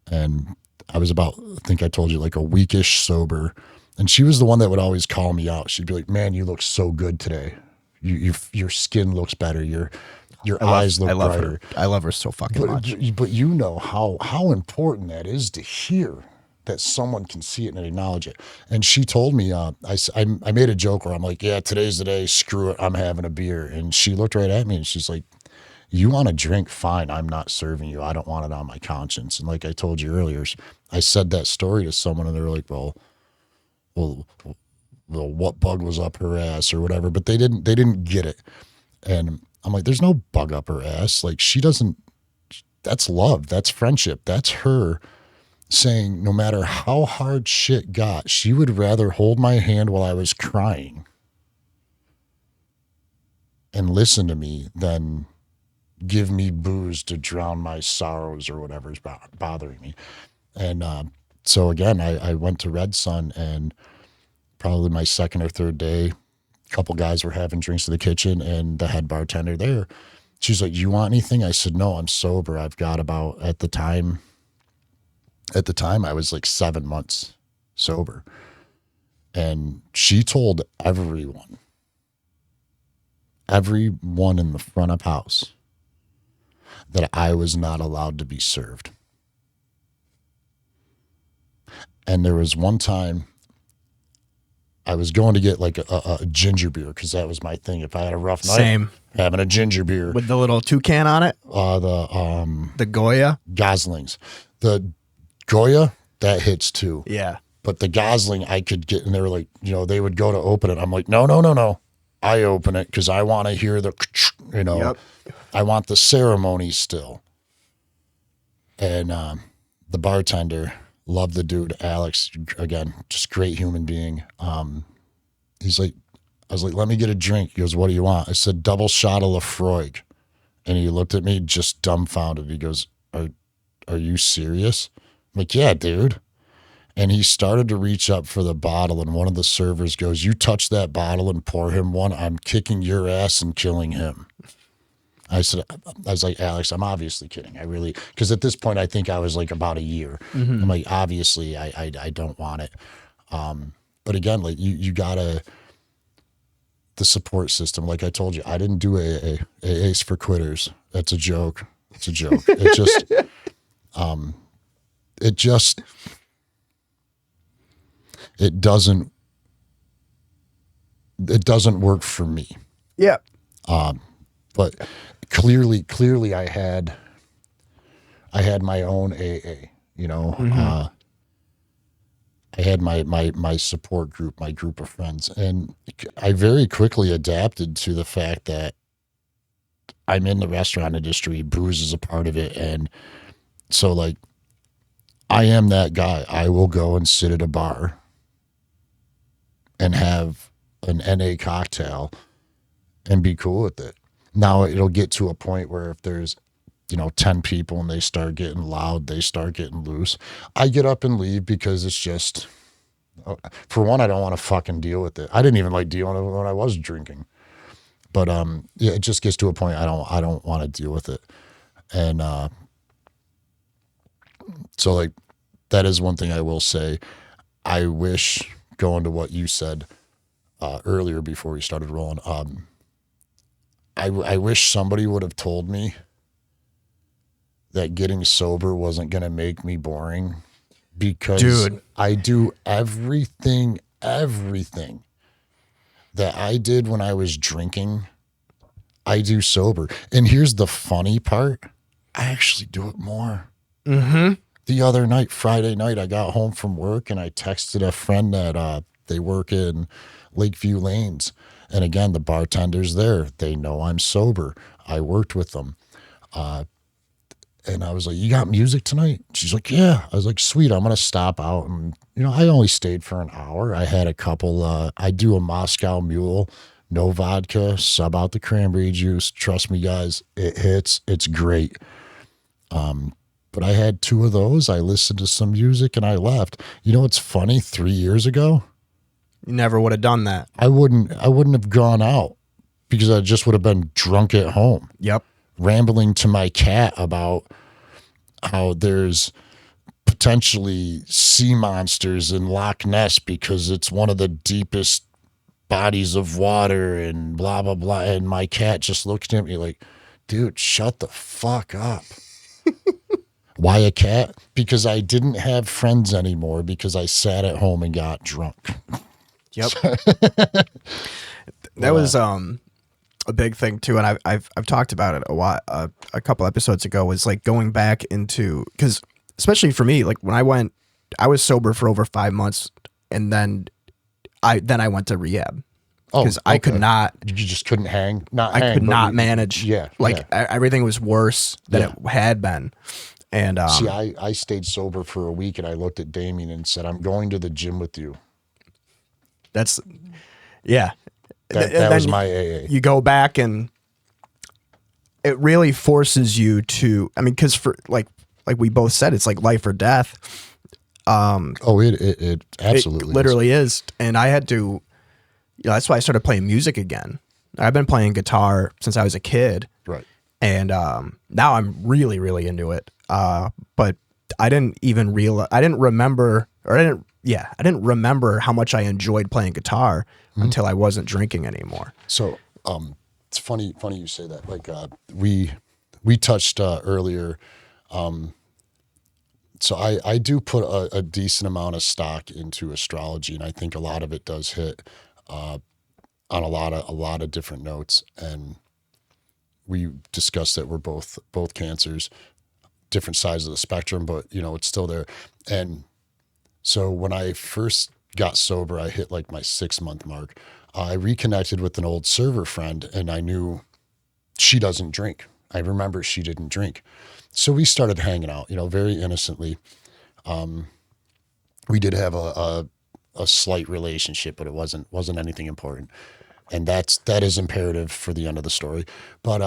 And I was I think I told you, like a weekish sober. And she was the one that would always call me out. She'd be like, "Man, you look so good today. Your skin looks better. Your eyes look brighter." I love her so fucking much. But you know how important that is to hear that someone can see it and acknowledge it. And she told me, I made a joke where I'm like, "Yeah, today's the day. Screw it. I'm having a beer." And she looked right at me and she's like, "You want a drink? Fine. I'm not serving you. I don't want it on my conscience." And like I told you earlier, I said that story to someone and they're like, well, what bug was up her ass or whatever, but they didn't get it. And I'm like, there's no bug up her ass. Like that's love. That's friendship. That's her saying no matter how hard shit got, she would rather hold my hand while I was crying and listen to me than give me booze to drown my sorrows or whatever's bothering me. And so again, I went to Red Sun, and probably my second or third day, a couple guys were having drinks in the kitchen, and the head bartender there, she's like, "You want anything?" I said, "No, I'm sober. I've got about, at the time I was like 7 months sober." And she told everyone in the front of house that I was not allowed to be served. And there was one time I was going to get like a ginger beer, because that was my thing. If I had a rough night, Same. having a ginger beer. With the little toucan on it? The Goya? Goslings. The Goya, that hits too. Yeah. But the Gosling I could get, and they were like, they would go to open it. I'm like, no. I open it because I want to hear the, Yep. I want the ceremony still. And the bartender, loved the dude, Alex, again, just great human being. He's like, I was like, "Let me get a drink." He goes, "What do you want?" I said, "Double shot of Lafroig." And he looked at me just dumbfounded. He goes, Are you serious? I'm like, "Yeah, dude." And he started to reach up for the bottle, and one of the servers goes, "You touch that bottle and pour him one, I'm kicking your ass and killing him." I was like, "Alex, I'm obviously kidding. I really," because at this point, I think I was like about a year. Mm-hmm. I'm like, obviously, I don't want it. But again, like you gotta, the support system. Like I told you, I didn't do AA's for quitters. That's a joke. It's a joke. It doesn't work for me. Yeah. But clearly I had my own AA, Mm-hmm. I had my support group, my group of friends, and I very quickly adapted to the fact that I'm in the restaurant industry, booze is a part of it. And so like, I am that guy. I will go and sit at a bar and have an NA cocktail and be cool with it. Now it'll get to a point where if there's, 10 people and they start getting loud, they start getting loose, I get up and leave, because it's just, for one, I don't want to fucking deal with it. I didn't even like dealing with it when I was drinking. But yeah, it just gets to a point I don't want to deal with it. And so like, that is one thing I will say. I wish, going to what you said earlier before we started rolling, I wish somebody would have told me that getting sober wasn't going to make me boring, because Dude. I do everything that I did when I was drinking, I do sober. And here's the funny part. I actually do it more. Mm-hmm. The other night, Friday night, I got home from work and I texted a friend that they work in Lakeview Lanes. And again, the bartender's there. They know I'm sober. I worked with them. And I was like, "You got music tonight?" She's like, "Yeah." I was like, "Sweet, I'm going to stop out." And, I only stayed for an hour. I had a couple, I do a Moscow Mule, no vodka, sub out the cranberry juice. Trust me, guys, it hits. It's great. But I had 2 of those. I listened to some music and I left. What's funny? 3 years ago, You never would have done that. I wouldn't have gone out, because I just would have been drunk at home, Yep. rambling to my cat about how there's potentially sea monsters in Loch Ness because it's one of the deepest bodies of water and blah, blah, blah. And my cat just looked at me like, "Dude, shut the fuck up." Why a cat? Because I didn't have friends anymore, because I sat at home and got drunk. Yep. That was a big thing too, and I've talked about it a couple episodes ago. Was like going back into, because especially for me, like when I was sober for over 5 months, and then I went to rehab because I could not. You just couldn't hang. I could not manage. Yeah, everything was worse than it had been. And see, I stayed sober for a week, and I looked at Damien and said, "I'm going to the gym with you." That's, yeah. That was my AA. You go back and it really forces you to, I mean, because for like we both said, it's like life or death. Oh, it absolutely It literally is. And I had to, that's why I started playing music again. I've been playing guitar since I was a kid. Right. And now I'm really, really into it. But I didn't even realize, I didn't remember how much I enjoyed playing guitar until I wasn't drinking anymore. So it's funny you say that. Like we touched earlier. So I do put a decent amount of stock into astrology, and I think a lot of it does hit on a lot of different notes. And we discussed that we're both cancers, different sides of the spectrum, but it's still there. And so when I first got sober, I hit like my 6-month mark. I reconnected with an old server friend, and I knew she doesn't drink. I remember she didn't drink. So we started hanging out, very innocently. We did have a slight relationship, but it wasn't anything important. And that is imperative for the end of the story. But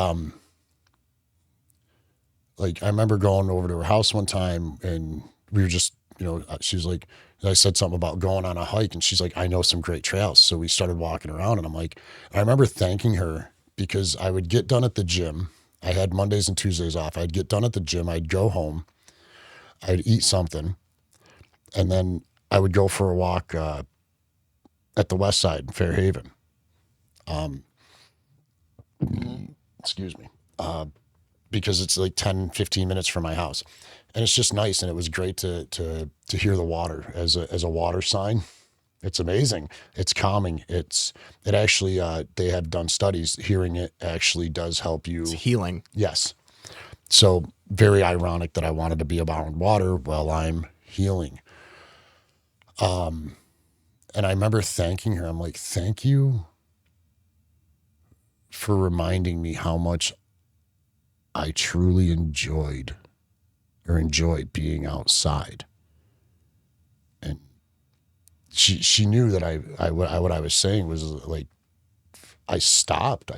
like I remember going over to her house one time, and we were just, she was like, I said something about going on a hike, and she's like, I know some great trails. So we started walking around, and I'm like, I remember thanking her because I would get done at the gym. I had Mondays and Tuesdays off. I'd get done at the gym. I'd go home. I'd eat something. And then I would go for a walk at the west side in Fairhaven. Excuse me. Because it's like 10, 15 minutes from my house. And it's just nice. And it was great to hear the water as a water sign. It's amazing. It's calming. It actually, they have done studies. Hearing it actually does help you. It's healing. Yes. So very ironic that I wanted to be around water while I'm healing. And I remember thanking her. I'm like, thank you for reminding me how much I truly enjoyed being outside. And she knew that what I was saying was like, I stopped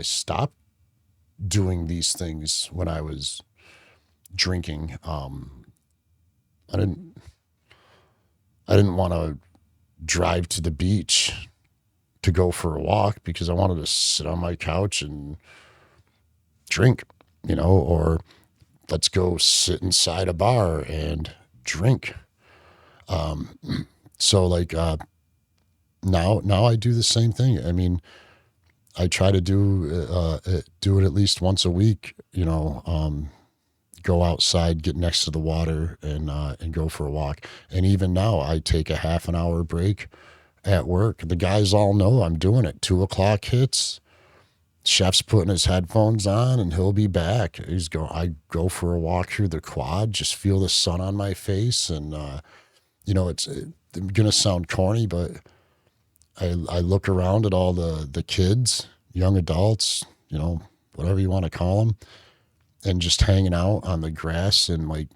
doing these things when I was drinking. I didn't want to drive to the beach to go for a walk because I wanted to sit on my couch and drink, or let's go sit inside a bar and drink. So like, now I do the same thing. I mean, I try to do it at least once a week, go outside, get next to the water and go for a walk. And even now I take a half an hour break at work. The guys all know I'm doing it. 2:00 hits. Chef's putting his headphones on and he'll be back. I go for a walk through the quad, just feel the sun on my face. And, it's going to sound corny, but I look around at all the kids, young adults, whatever you want to call them, and just hanging out on the grass and like,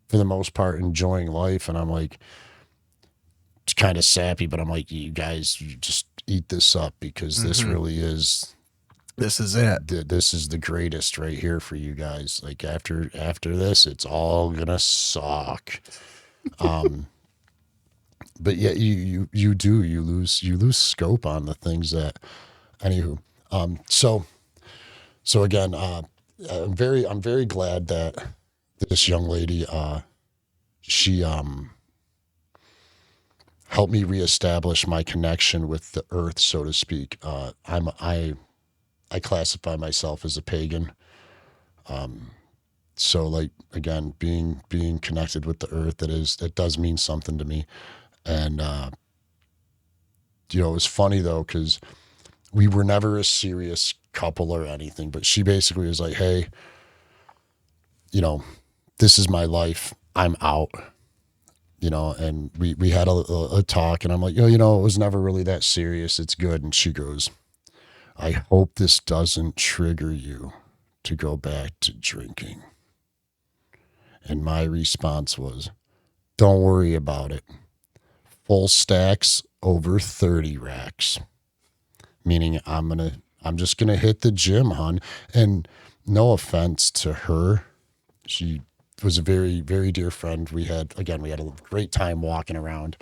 for the most part, enjoying life. And I'm like, it's kind of sappy, but I'm like, you guys, you just eat this up because this really is. This is it. This is the greatest right here for you guys. Like after this, it's all gonna suck. But yeah, you lose scope on the things that. Anywho, so again, I'm very glad that this young lady, she helped me reestablish my connection with the earth, so to speak. I classify myself as a pagan. So like, again, being connected with the earth, that does mean something to me. And, it was funny though, cause we were never a serious couple or anything, but she basically was like, hey, this is my life. I'm out. And we had a talk, and I'm like, it was never really that serious. It's good. And she goes, I hope this doesn't trigger you to go back to drinking. And my response was, don't worry about it. Full stacks over 30 racks. Meaning I'm just going to hit the gym, hon. And no offense to her. She was a very, very dear friend. We had a great time walking around,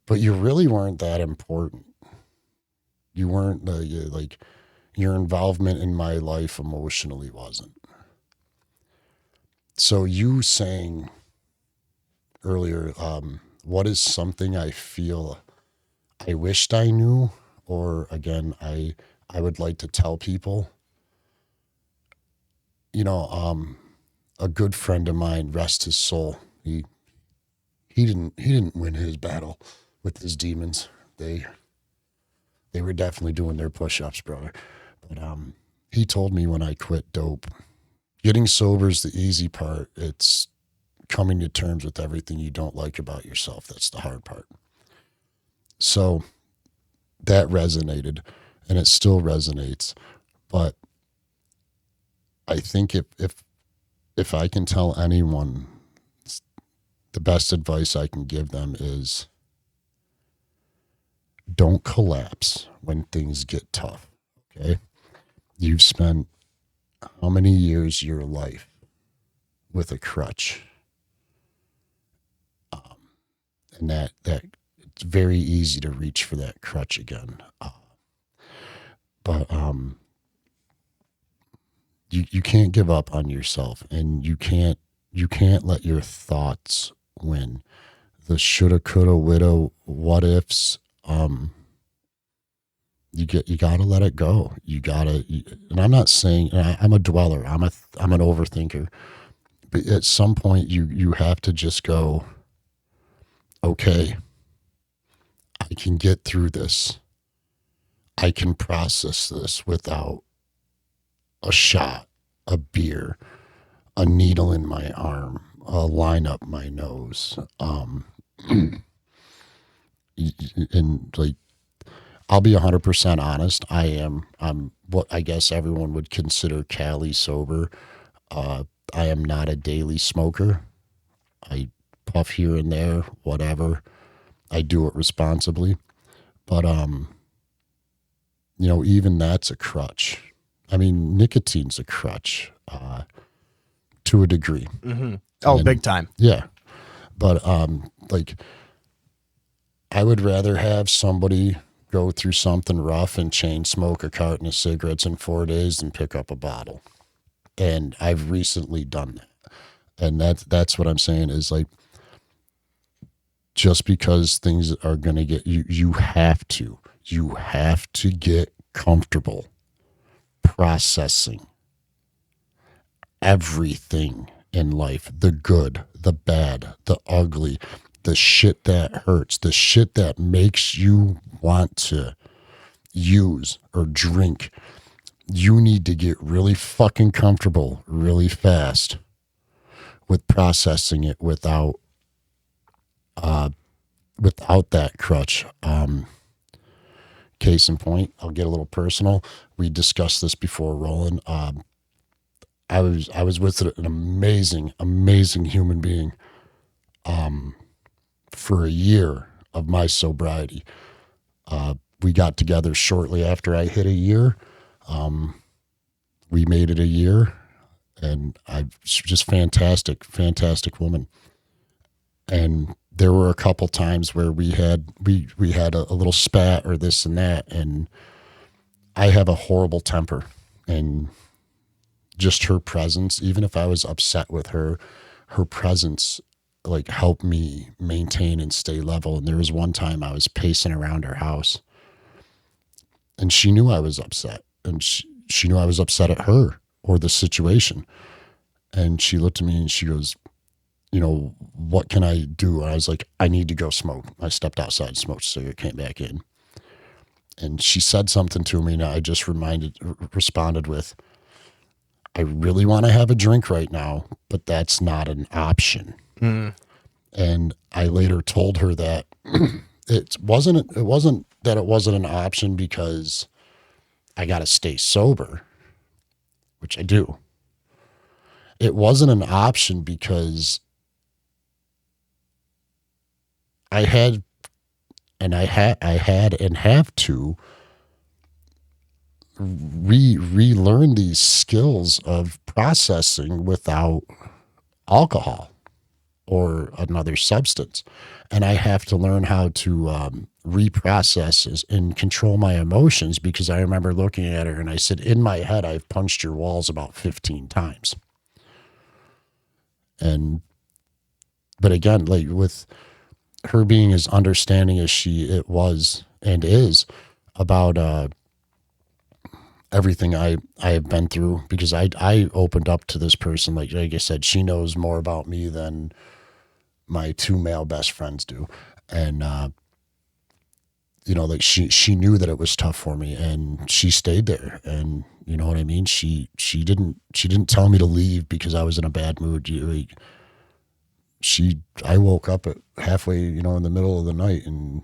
but you really weren't that important. You weren't like your involvement in my life emotionally wasn't. So you saying earlier, what is something I feel I wished I knew, or again, I would like to tell people. You know, a good friend of mine, rest his soul. He didn't win his battle with his demons. They were definitely doing their push-ups, brother. But he told me when I quit dope, getting sober is the easy part. It's coming to terms with everything you don't like about yourself. That's the hard part. So that resonated, and it still resonates. But I think if I can tell anyone, the best advice I can give them is don't collapse when things get tough. Okay. You've spent how many years of your life with a crutch? And that it's very easy to reach for that crutch again. But you can't give up on yourself, and you can't let your thoughts win. The shoulda, coulda, woulda, what ifs. You gotta let it go. And I'm not saying I'm a dweller. I'm an overthinker. But at some point, you have to just go, okay, I can get through this. I can process this without a shot, a beer, a needle in my arm, a line up my nose. And like, I'll be 100% honest. I'm what I guess everyone would consider Cali sober. I am not a daily smoker. I puff here and there, whatever. I do it responsibly. But even that's a crutch. I mean, nicotine's a crutch, to a degree. Mm-hmm. Oh, big time. Yeah. But like, I would rather have somebody go through something rough and chain smoke a carton of cigarettes in 4 days than pick up a bottle. And I've recently done that. And that's what I'm saying is, like, just because things are going to get you have to get comfortable processing everything in life, the good, the bad, the ugly, the shit that hurts, the shit that makes you want to use or drink. You need to get really fucking comfortable really fast with processing it without that crutch. Case in point, I'll get a little personal. We discussed this before rolling. I was with an amazing human being for a year of my sobriety. We got together shortly after I hit a year. We made it a year, and she's just fantastic woman. And there were a couple times where we had a little spat or this and that, and I have a horrible temper, and just her presence, even if I was upset with her presence like helped me maintain and stay level. And there was one time I was pacing around her house, and she knew I was upset, and she knew I was upset at her or the situation. And she looked at me and she goes, what can I do? And I was like, I need to go smoke. I stepped outside, smoked a cigarette, came back in. And she said something to me, and I just responded with, I really want to have a drink right now, but that's not an option. Mm. And I later told her that it wasn't that it wasn't an option because I got to stay sober, which I do. It wasn't an option because I had and have to relearn these skills of processing without alcohol or another substance. And I have to learn how to reprocess and control my emotions, because I remember looking at her and I said, in my head, I've punched your walls about 15 times. But again, like with her being as understanding as it was and is about everything I have been through, because I opened up to this person. Like I said, she knows more about me than my two male best friends do. And, like she knew that it was tough for me, and she stayed there. And you know what I mean? She didn't tell me to leave because I was in a bad mood. I woke up at halfway, in the middle of the night, and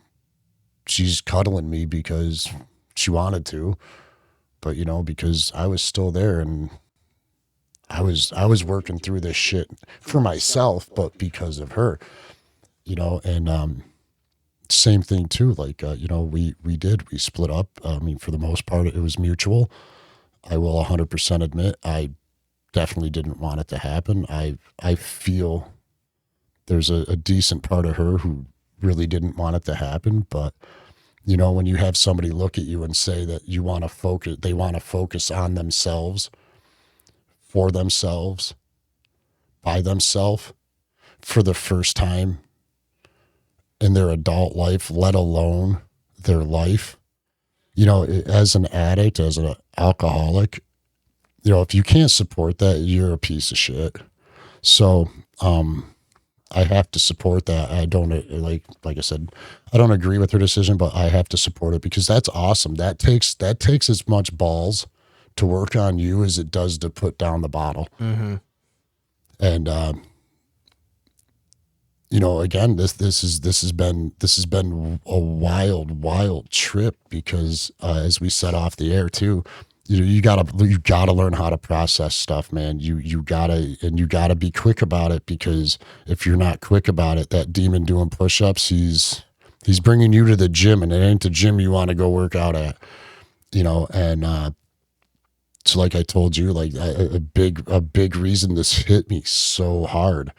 she's cuddling me because she wanted to, but because I was still there, and I was working through this shit for myself, but because of her, and same thing too. Like we split up. I mean, for the most part, it was mutual. I will 100% admit I definitely didn't want it to happen. I feel there's a decent part of her who really didn't want it to happen, but when you have somebody look at you and say that they want to focus on themselves, for themselves, by themselves, for the first time in their adult life, let alone their life, as an addict, as an alcoholic, if you can't support that, you're a piece of shit. So, I have to support that. I don't like I said, I don't agree with her decision, but I have to support it because that's awesome. That takes as much balls to work on you as it does to put down the bottle. Mm-hmm. And, again, this has been a wild trip because, as we set off the air too, you gotta learn how to process stuff, man. You gotta be quick about it, because if you're not quick about it, that demon doing push-ups, he's bringing you to the gym, and it ain't the gym you want to go work out at, and so like I told you, like a big reason this hit me so hard,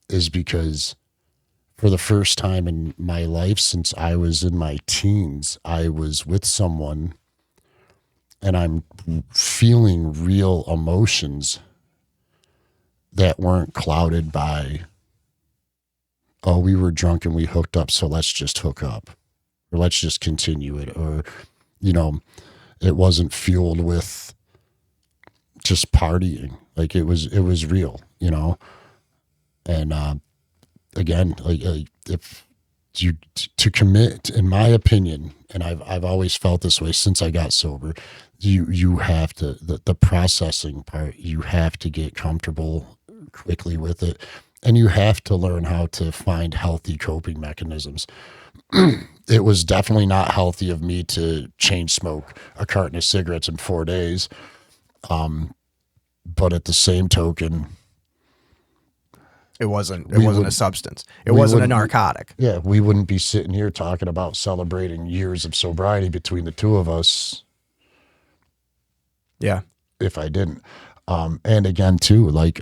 is because for the first time in my life since I was in my teens, I was with someone and I'm feeling real emotions that weren't clouded by, oh, we were drunk and we hooked up, so let's just hook up, or let's just continue it, or, it wasn't fueled with just partying. Like it was real, and again, like if you to commit, in my opinion, and I've always felt this way since I got sober, you have to, the processing part, you have to get comfortable quickly with it, and you have to learn how to find healthy coping mechanisms. It was definitely not healthy of me to chain smoke a carton of cigarettes in 4 days, but at the same token, it wasn't a substance. It wasn't a narcotic. Yeah, we wouldn't be sitting here talking about celebrating years of sobriety between the two of us. Yeah. If I didn't. And again too, like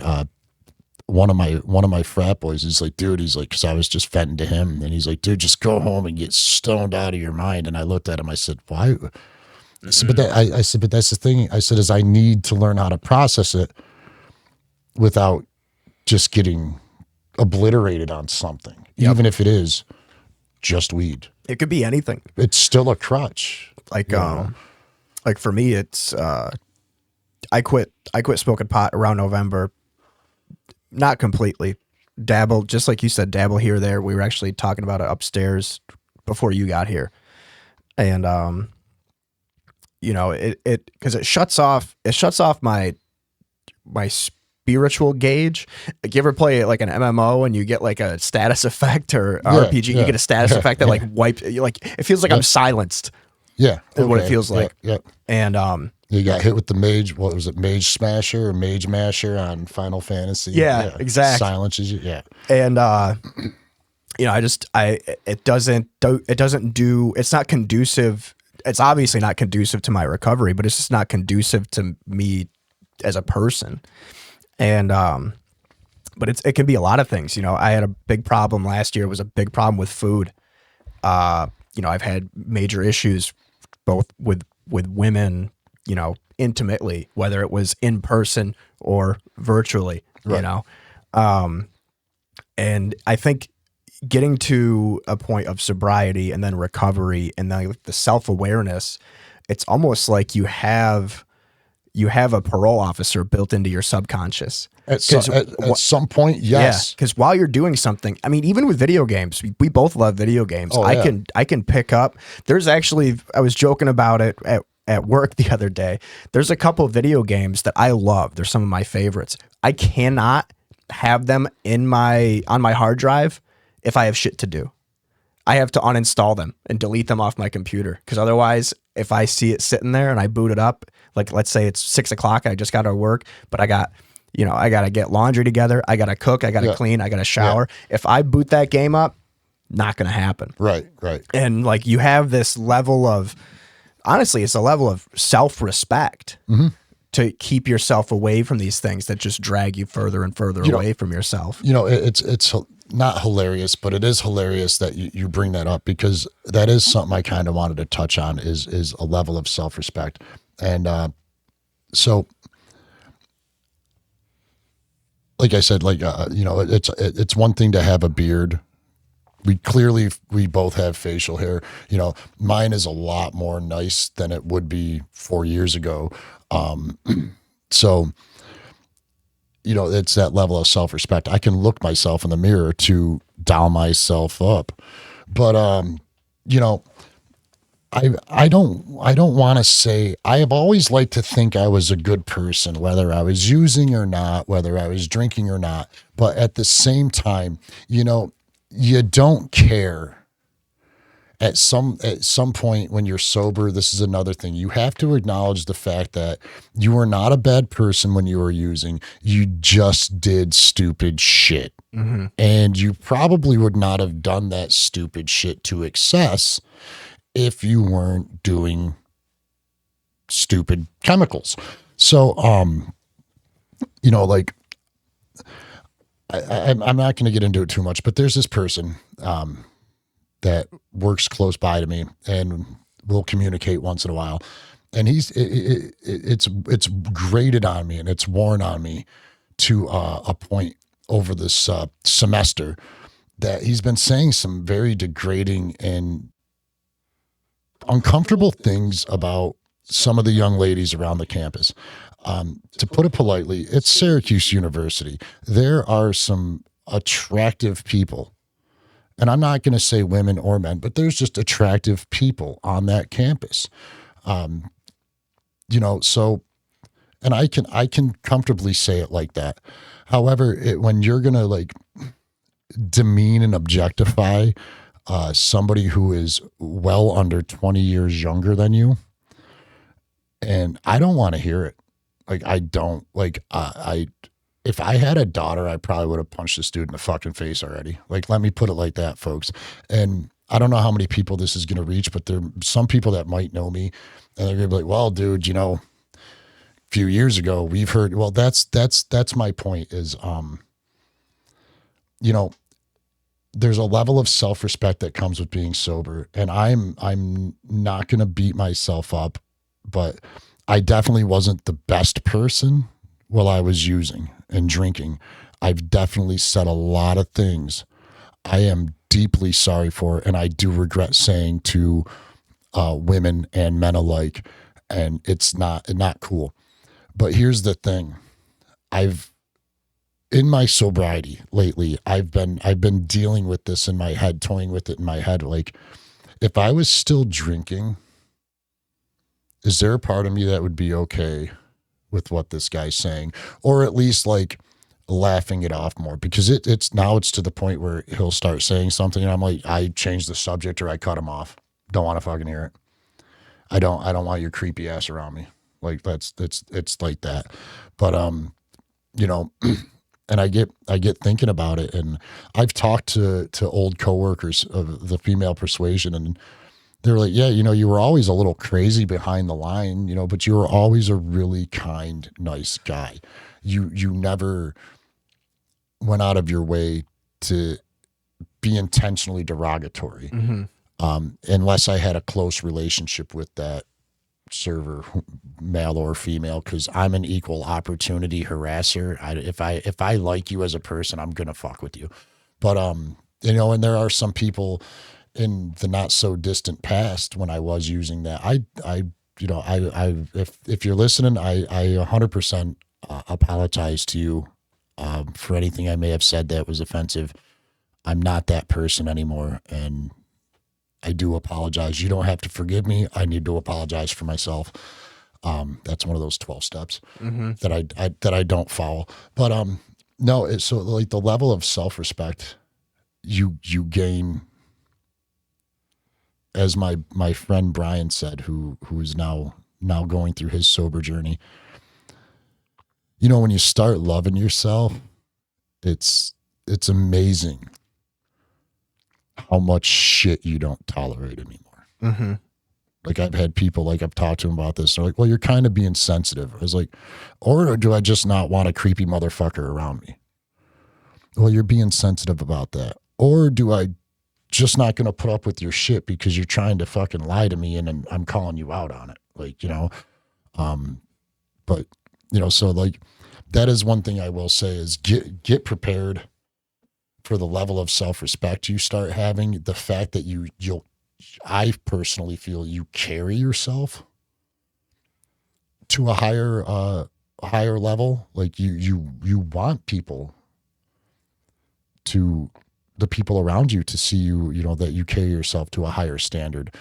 one of my frat boys is like, dude, he's like, because I was just venting to him, and he's like, dude, just go home and get stoned out of your mind. And I looked at him, I said, why? I said, but that's the thing. I said, is I need to learn how to process it without just getting obliterated on something. Yep. Even if it is just weed. It could be anything. It's still a crutch. Like like for me, it's I quit smoking pot around November. Not completely. Dabble, just like you said, dabble here or there. We were actually talking about it upstairs before you got here. And it because it shuts off my spiritual gauge. Like, you ever play like an MMO and you get like a status effect, or RPG, you get a status effect that like wipes, like it feels like I'm silenced. Yeah. Is what it feels like. Yeah. And you got hit with the mage, what was it, Mage Smasher or Mage Masher on Final Fantasy? Yeah, exactly. Silences you, yeah. And it's not conducive it's obviously not conducive to my recovery, but it's just not conducive to me as a person. And but it can be a lot of things. You know, I had a big problem last year. It was a big problem with food. You know, I've had major issues both with women, you know, intimately, whether it was in person or virtually, Right. you know. And I think getting to a point of sobriety and then recovery and then like the self-awareness, it's almost like you have a parole officer built into your subconscious. At some point, yes. Yeah, because while you're doing something, I mean, even with video games, we both love video games. Oh, yeah. I can pick up. There's actually, I was joking about it at work the other day. There's a couple of video games that I love. They're some of my favorites. I cannot have them on my hard drive if I have shit to do. I have to uninstall them and delete them off my computer, because otherwise, if I see it sitting there and I boot it up, like let's say it's 6 o'clock, I just got to work, but I got to get laundry together, I got to cook, I got to clean, I got to shower. Yeah. If I boot that game up, not going to happen. Right. And like you have this level of, honestly, it's a level of self-respect to keep yourself away from these things that just drag you further and further away from yourself. You know, it's not hilarious, but it is hilarious that you bring that up, because that is something I kind of wanted to touch on is a level of self-respect. And so, like I said, you know, it's one thing to have a beard. We both have facial hair. You know, mine is a lot more nice than it would be 4 years ago. So, you know, it's that level of self-respect. I can look myself in the mirror to dial myself up, but you know, I don't want to say, I have always liked to think I was a good person, whether I was using or not, whether I was drinking or not. But at the same time, you know, you don't care. At some point when you're sober, this is another thing. You have to acknowledge the fact that you were not a bad person when you were using. You just did stupid shit. Mm-hmm. And you probably would not have done that stupid shit to excess if you weren't doing stupid chemicals. So, you know, like, I'm not going to get into it too much, but there's this person that works close by to me and we'll communicate once in a while. And it's grated on me and it's worn on me to a point over this semester that he's been saying some very degrading and uncomfortable things about some of the young ladies around the campus. To put it politely, it's Syracuse University. There are some attractive people, and I'm not going to say women or men, but there's just attractive people on that campus. You know, so, and I can comfortably say it like that. However, when you're going to like demean and objectify somebody who is well under 20 years younger than you, and I don't want to hear it. Like, I don't, like, if I had a daughter, I probably would have punched this dude in the fucking face already. Like, let me put it like that, folks. And I don't know how many people this is going to reach, but there are some people that might know me, and they're going to be like, well, dude, you know, a few years ago, we've heard, well, that's my point is, you know, there's a level of self-respect that comes with being sober, and I'm not going to beat myself up, but I definitely wasn't the best person while I was using and drinking. I've definitely said a lot of things I am deeply sorry for, and I do regret saying to women and men alike, and it's not cool. But here's the thing. In my sobriety lately, I've been dealing with this in my head, toying with it in my head. Like, if I was still drinking, is there a part of me that would be okay with what this guy's saying, or at least like laughing it off more? Because it's to the point where he'll start saying something and I'm like, I change the subject or I cut him off. Don't want to fucking hear it. I don't want your creepy ass around me. Like it's like that. But you know, and I get thinking about it, and I've talked to old coworkers of the female persuasion, and they were like, yeah, you were always a little crazy behind the line, but you were always a really kind, nice guy. You never went out of your way to be intentionally derogatory, unless I had a close relationship with that server, male or female, because I'm an equal opportunity harasser. If I like you as a person, I'm gonna fuck with you. But and there are some people in the not so distant past when I was using that. If you're listening, I 100% apologize to you for anything I may have said that was offensive. I'm not that person anymore, and I do apologize. You don't have to forgive me. I need to apologize for myself. That's one of those 12 steps that I don't follow. But no, it's so like the level of self-respect you gain, as my friend Brian said, who is now going through his sober journey. When you start loving yourself, it's amazing how much shit you don't tolerate anymore. Like I've had people, like I've talked to them about this. They're like, well, you're kind of being sensitive. I was like, or do I just not want a creepy motherfucker around me? Well, you're being sensitive about that. Or do I just not going to put up with your shit because you're trying to fucking lie to me and I'm calling you out on it? Like, but so like that is one thing I will say is get prepared for the level of self-respect you start having. The fact that I personally feel you carry yourself to a higher level. Like you want the people around you to see you, that you carry yourself to a higher standard.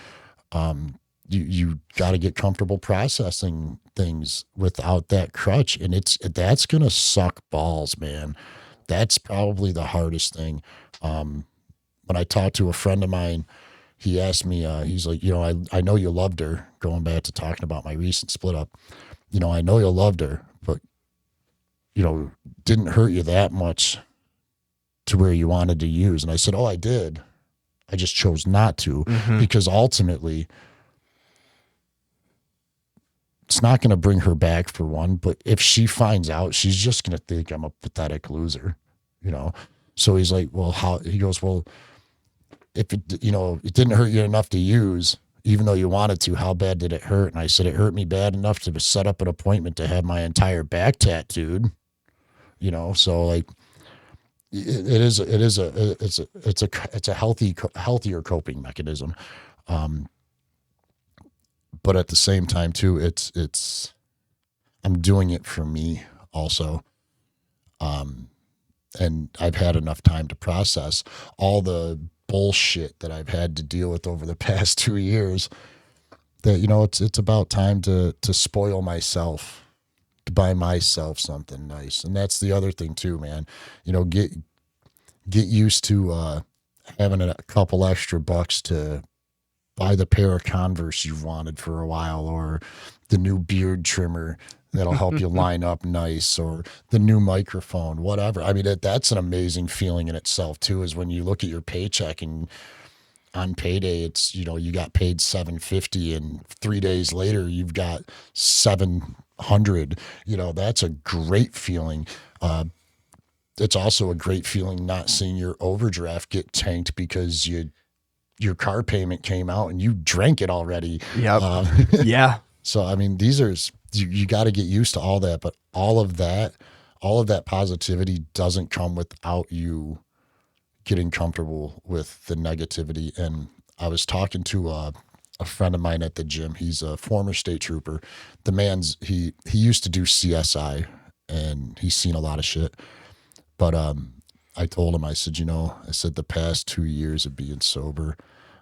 You got to get comfortable processing things without that crutch. And that's going to suck balls, man. That's probably the hardest thing. When I talked to a friend of mine, he asked me, he's like, I know you loved her, going back to talking about my recent split up. I know you loved her, but, didn't hurt you that much to where you wanted to use. And I said, oh, I did. I just chose not to, because ultimately it's not going to bring her back, for one. But if she finds out, she's just going to think I'm a pathetic loser, So he's like, well, he goes, well, if it didn't hurt you enough to use, even though you wanted to, how bad did it hurt? And I said, it hurt me bad enough to set up an appointment to have my entire back tattooed, so like, it's a healthier coping mechanism. But at the same time too, I'm doing it for me also. And I've had enough time to process all the bullshit that I've had to deal with over the past 2 years that, it's about time to spoil myself, to buy myself something nice. And that's the other thing too, man. Get used to having a couple extra bucks to buy the pair of Converse you've wanted for a while, or the new beard trimmer that'll help you line up nice, or the new microphone, whatever. I mean, that's an amazing feeling in itself too, is when you look at your paycheck and on payday, it's, you got paid $750 and 3 days later you've got $700. That's a great feeling. It's also a great feeling not seeing your overdraft get tanked because your car payment came out and you drank it already. Yep. Yeah. So, I mean, you got to get used to all that, but all of that positivity doesn't come without you getting comfortable with the negativity. And I was talking to a friend of mine at the gym. He's a former state trooper. The man's, he used to do CSI and he's seen a lot of shit. But I told him, I said, the past 2 years of being sober,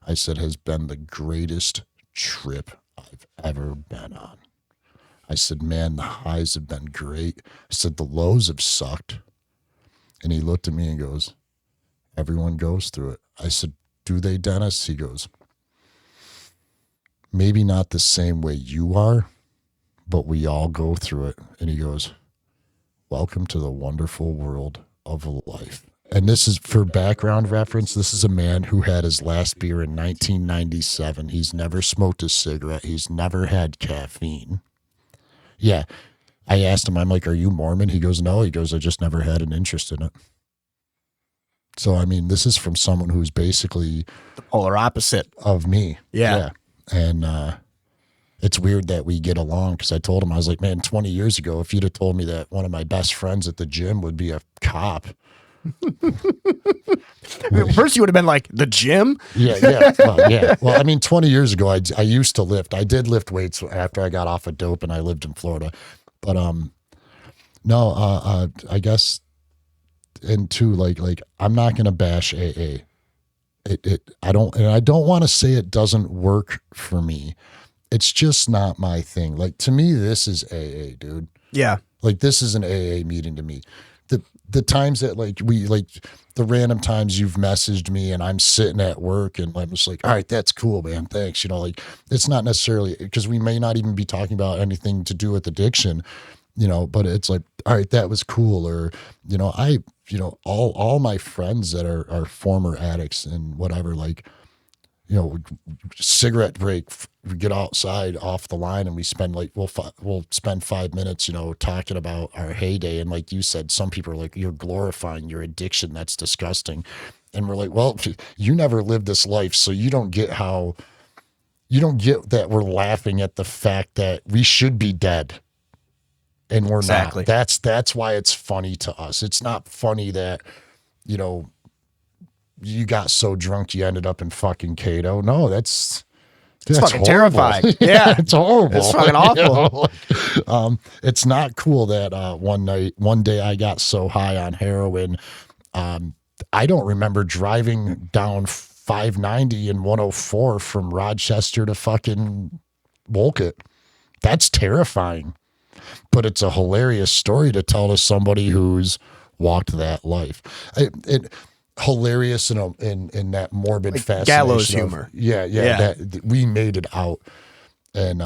I said, has been the greatest trip I've ever been on. I said, man, the highs have been great. I said, the lows have sucked. And he looked at me and goes, everyone goes through it. I said, do they, Dennis? He goes, maybe not the same way you are, but we all go through it. And he goes, welcome to the wonderful world of life. And this is for background reference. This is a man who had his last beer in 1997. He's never smoked a cigarette. He's never had caffeine. Yeah. I asked him, I'm like, are you Mormon? He goes, no. He goes, I just never had an interest in it. So, I mean, this is from someone who's basically the polar opposite of me. Yeah. And it's weird that we get along, because I told him, I was like, man, 20 years ago, if you'd have told me that one of my best friends at the gym would be a cop. First, you would have been like, the gym? Yeah. Well, I mean, 20 years ago, I used to lift. I did lift weights after I got off of dope and I lived in Florida. But no, I guess, and two, like I'm not gonna bash AA. I don't want to say it doesn't work for me. It's just not my thing. Like, to me, this is AA, dude. Yeah. Like, this is an AA meeting to me. The times that the random times you've messaged me and I'm sitting at work and I'm just like, all right, that's cool, man. Thanks. You know, like, it's not necessarily, because we may not even be talking about anything to do with addiction, you know, but it's like, all right, that was cool. Or, you know, all my friends that are former addicts and whatever, like, you know, cigarette break, we get outside off the line and we spend we'll spend 5 minutes, you know, talking about our heyday. And like you said, some people are like, you're glorifying your addiction. That's disgusting. And we're like, well, you never lived this life. So you don't get that we're laughing at the fact that we should be dead. And we're Exactly. not. That's why it's funny to us. It's not funny that, you know, you got so drunk you ended up in fucking Cato. No, that's fucking horrible. terrifying. Yeah, it's horrible. It's fucking awful. You know? It's not cool that one day I got so high on heroin. I don't remember driving down 590 and 104 from Rochester to fucking Wolcott. That's terrifying. But it's a hilarious story to tell to somebody who's walked that life. It hilarious in that morbid like fascination. Gallows humor. Yeah. That we made it out, and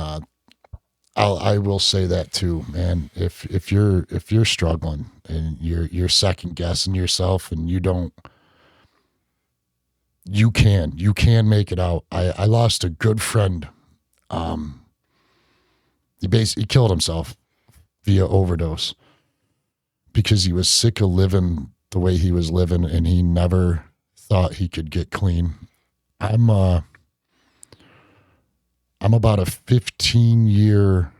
I will say that too, man. If you're struggling and you're second guessing yourself and you can make it out. I lost a good friend. He basically killed himself via overdose because he was sick of living the way he was living, and he never thought he could get clean. I'm about a 15-year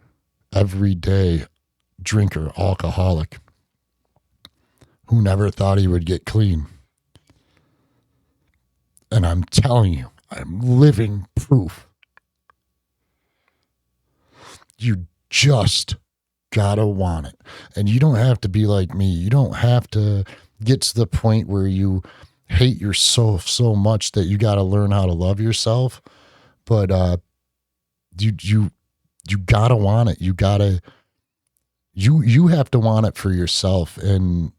everyday drinker, alcoholic, who never thought he would get clean. And I'm telling you, I'm living proof. You just gotta want it. And you don't have to be like me. You don't have to get to the point where you hate yourself so much that you gotta learn how to love yourself. But you gotta want it. You have to want it for yourself. And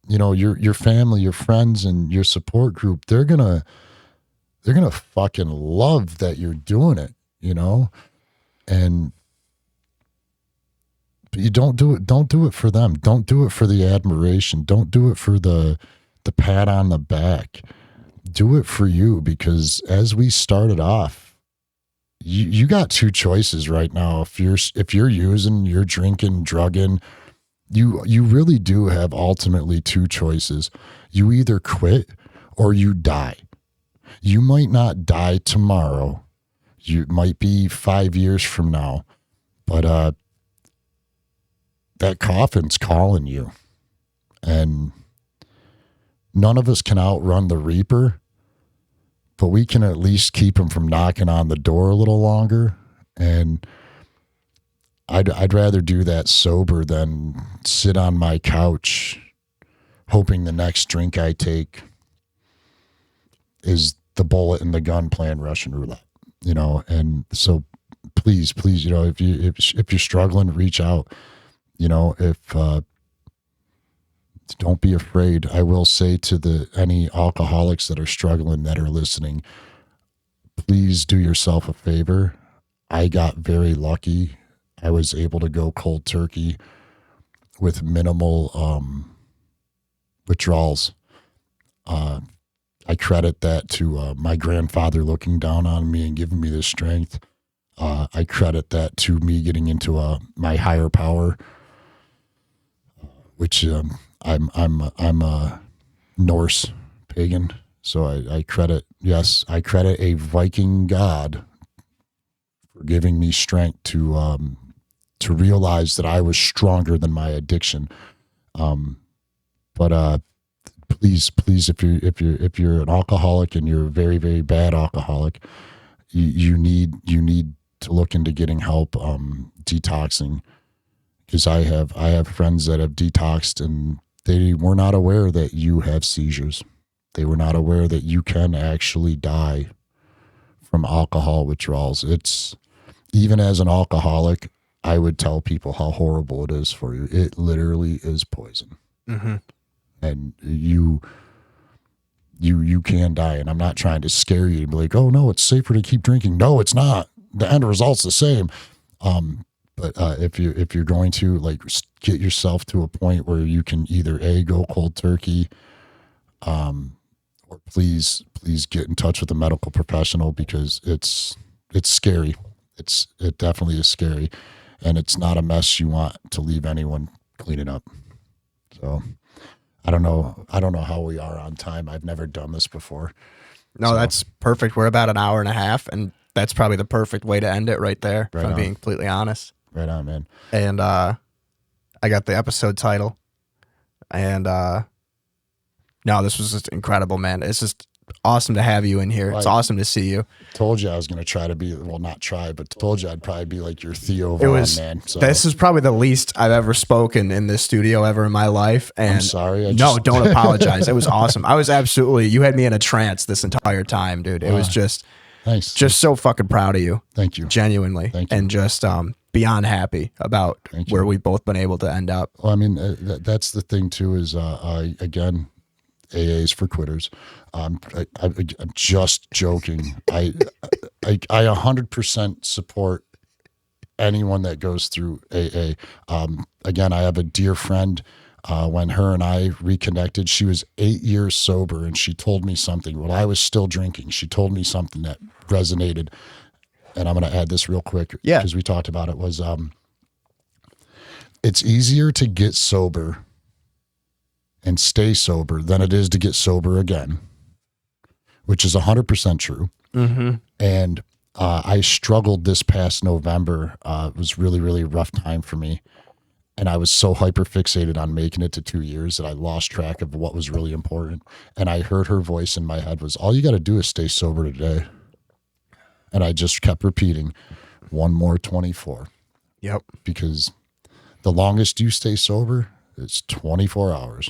you know, your family, your friends, and your support group, they're gonna fucking love that you're doing it, you know? And but you don't do it for them. Don't do it for the admiration. Don't do it for the pat on the back. Do it for you, because as we started off, you got two choices right now. If you're using, you're drinking, drugging, you really do have ultimately two choices. You either quit or you die. You might not die tomorrow. You might be 5 years from now, but that coffin's calling you. And none of us can outrun the Reaper, but we can at least keep him from knocking on the door a little longer. And I'd rather do that sober than sit on my couch hoping the next drink I take is the bullet in the gun playing Russian roulette, you know. And so please, you know, if you're struggling, reach out. You know, don't be afraid. I will say to any alcoholics that are struggling, that are listening, please do yourself a favor. I got very lucky. I was able to go cold turkey with minimal withdrawals. I credit that to my grandfather looking down on me and giving me the strength. I credit that to me getting into my higher power, which I'm a Norse pagan, so I credit a Viking god for giving me strength to realize that I was stronger than my addiction. But please, if you're an alcoholic and you're a very, very bad alcoholic, you need to look into getting help, detoxing, because I have friends that have detoxed and they were not aware that you have seizures. They were not aware that you can actually die from alcohol withdrawals. It's, even as an alcoholic, I would tell people how horrible it is for you. It literally is poison. Mm-hmm. And you can die. And I'm not trying to scare you and be like, oh no, it's safer to keep drinking. No, it's not. The end result's the same. But if you're going to like get yourself to a point where you can either go cold turkey, or please get in touch with a medical professional, because it's scary. It definitely is scary, and it's not a mess you want to leave anyone cleaning up. So I don't know how we are on time. I've never done this before. No, so that's perfect. We're about an hour and a half, and that's probably the perfect way to end it right there, if I'm being completely honest. Right on, man. And I got the episode title. And no, this was just incredible, man. It's just awesome to have you in here. It's awesome to see you. Told you I was going to try to be, well, not try, but told you I'd probably be like your Theo Vaughn, man. So. This is probably the least I've ever spoken in this studio ever in my life. And I'm sorry. No, don't apologize. It was awesome. I was you had me in a trance this entire time, dude. It was just, thanks. Just so fucking proud of you. Thank you. Genuinely. Thank you. And just beyond happy about where we've both been able to end up. Well, I mean, that's the thing too, is again, AA's for quitters. I'm just joking. I 100% support anyone that goes through AA. Again, I have a dear friend. When her and I reconnected, she was 8 years sober, and she told me something while I was still drinking. She told me something that resonated, and I'm going to add this real quick because we talked about it. Was it's easier to get sober and stay sober than it is to get sober again, which is 100% true. Mm-hmm. And I struggled this past November. It was really, really rough time for me. And I was so hyper fixated on making it to 2 years that I lost track of what was really important. And I heard her voice in my head was, all you got to do is stay sober today. And I just kept repeating, one more 24. Yep. Because the longest you stay sober is 24 hours.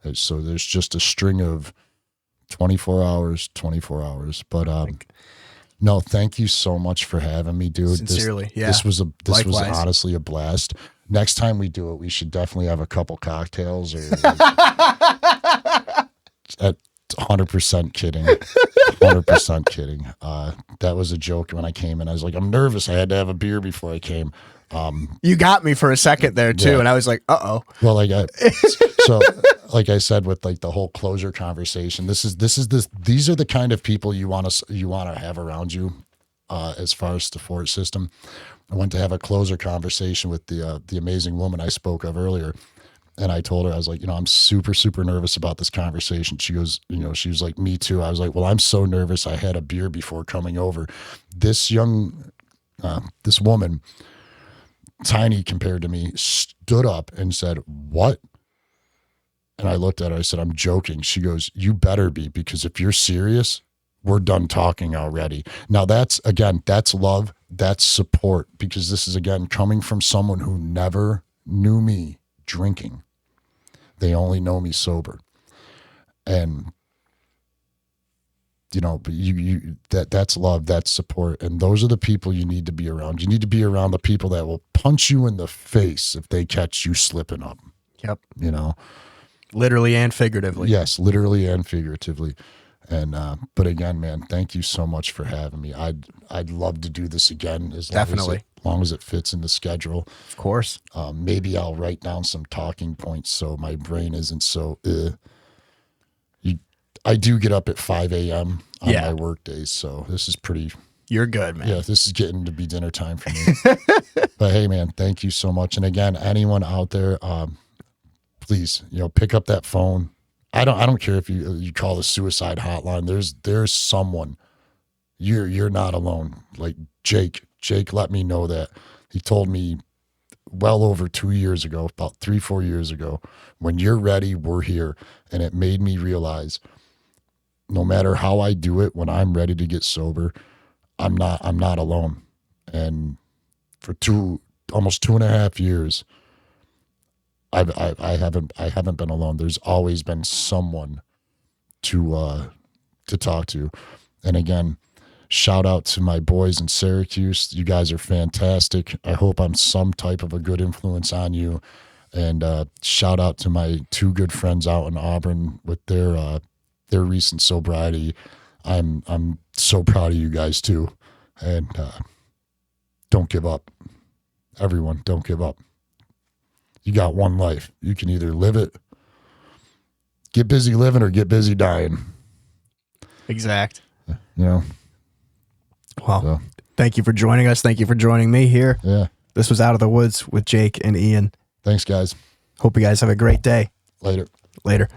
And so there's just a string of 24 hours. But no, thank you so much for having me, dude. Sincerely, this was honestly a blast. Next time we do it, we should definitely have a couple cocktails. Or at 100% kidding. 100% kidding. That was a joke when I came in. I was like, I'm nervous. I had to have a beer before I came. You got me for a second there too, and I was like, "Uh-oh." Well, so like I said with like the whole closure conversation, these are the kind of people you want to have around you, as far as the support system. I went to have a closer conversation with the amazing woman I spoke of earlier, and I told her, I was like, I'm super, super nervous about this conversation. She goes, she was like, me too. I was like, well, I'm so nervous. I had a beer before coming over. This woman, tiny compared to me, stood up and said, "What?" And I looked at her, I said, "I'm joking." She goes, "You better be, because if you're serious, we're done talking already." Now that's love, that's support, because this is again coming from someone who never knew me drinking. They only know me sober. And but that's love, that's support. And those are the people you need to be around. You need to be around the people that will punch you in the face if they catch you slipping up. Yep. Literally and figuratively. Yes, literally and figuratively. And but again, man, thank you so much for having me. I'd love to do this again as long as it fits in the schedule. Of course. Maybe I'll write down some talking points so my brain isn't so I do get up at 5 a.m. on Yeah. my work days, so this is pretty. You're good, man. Yeah, this is getting to be dinner time for me. But hey, man, thank you so much. And again, anyone out there, please, pick up that phone. I don't care if you call the suicide hotline. There's someone. You're not alone. Like Jake let me know that. He told me well over 2 years ago, about 3-4 years ago, when you're ready, we're here. And it made me realize no matter how I do it, when I'm ready to get sober, I'm not alone. And for almost 2.5 years, I haven't been alone. There's always been someone to talk to. And again, shout out to my boys in Syracuse. You guys are fantastic. I hope I'm some type of a good influence on you. And shout out to my 2 good friends out in Auburn with their recent sobriety. I'm so proud of you guys too. And don't give up. Everyone, don't give up. You got one life. You can either live it, get busy living, or get busy dying. Exact. Well, so. Thank you for joining us. Thank you for joining me here. Yeah. This was Out of the Woods with Jake and Ian. Thanks, guys. Hope you guys have a great day. Later. Later.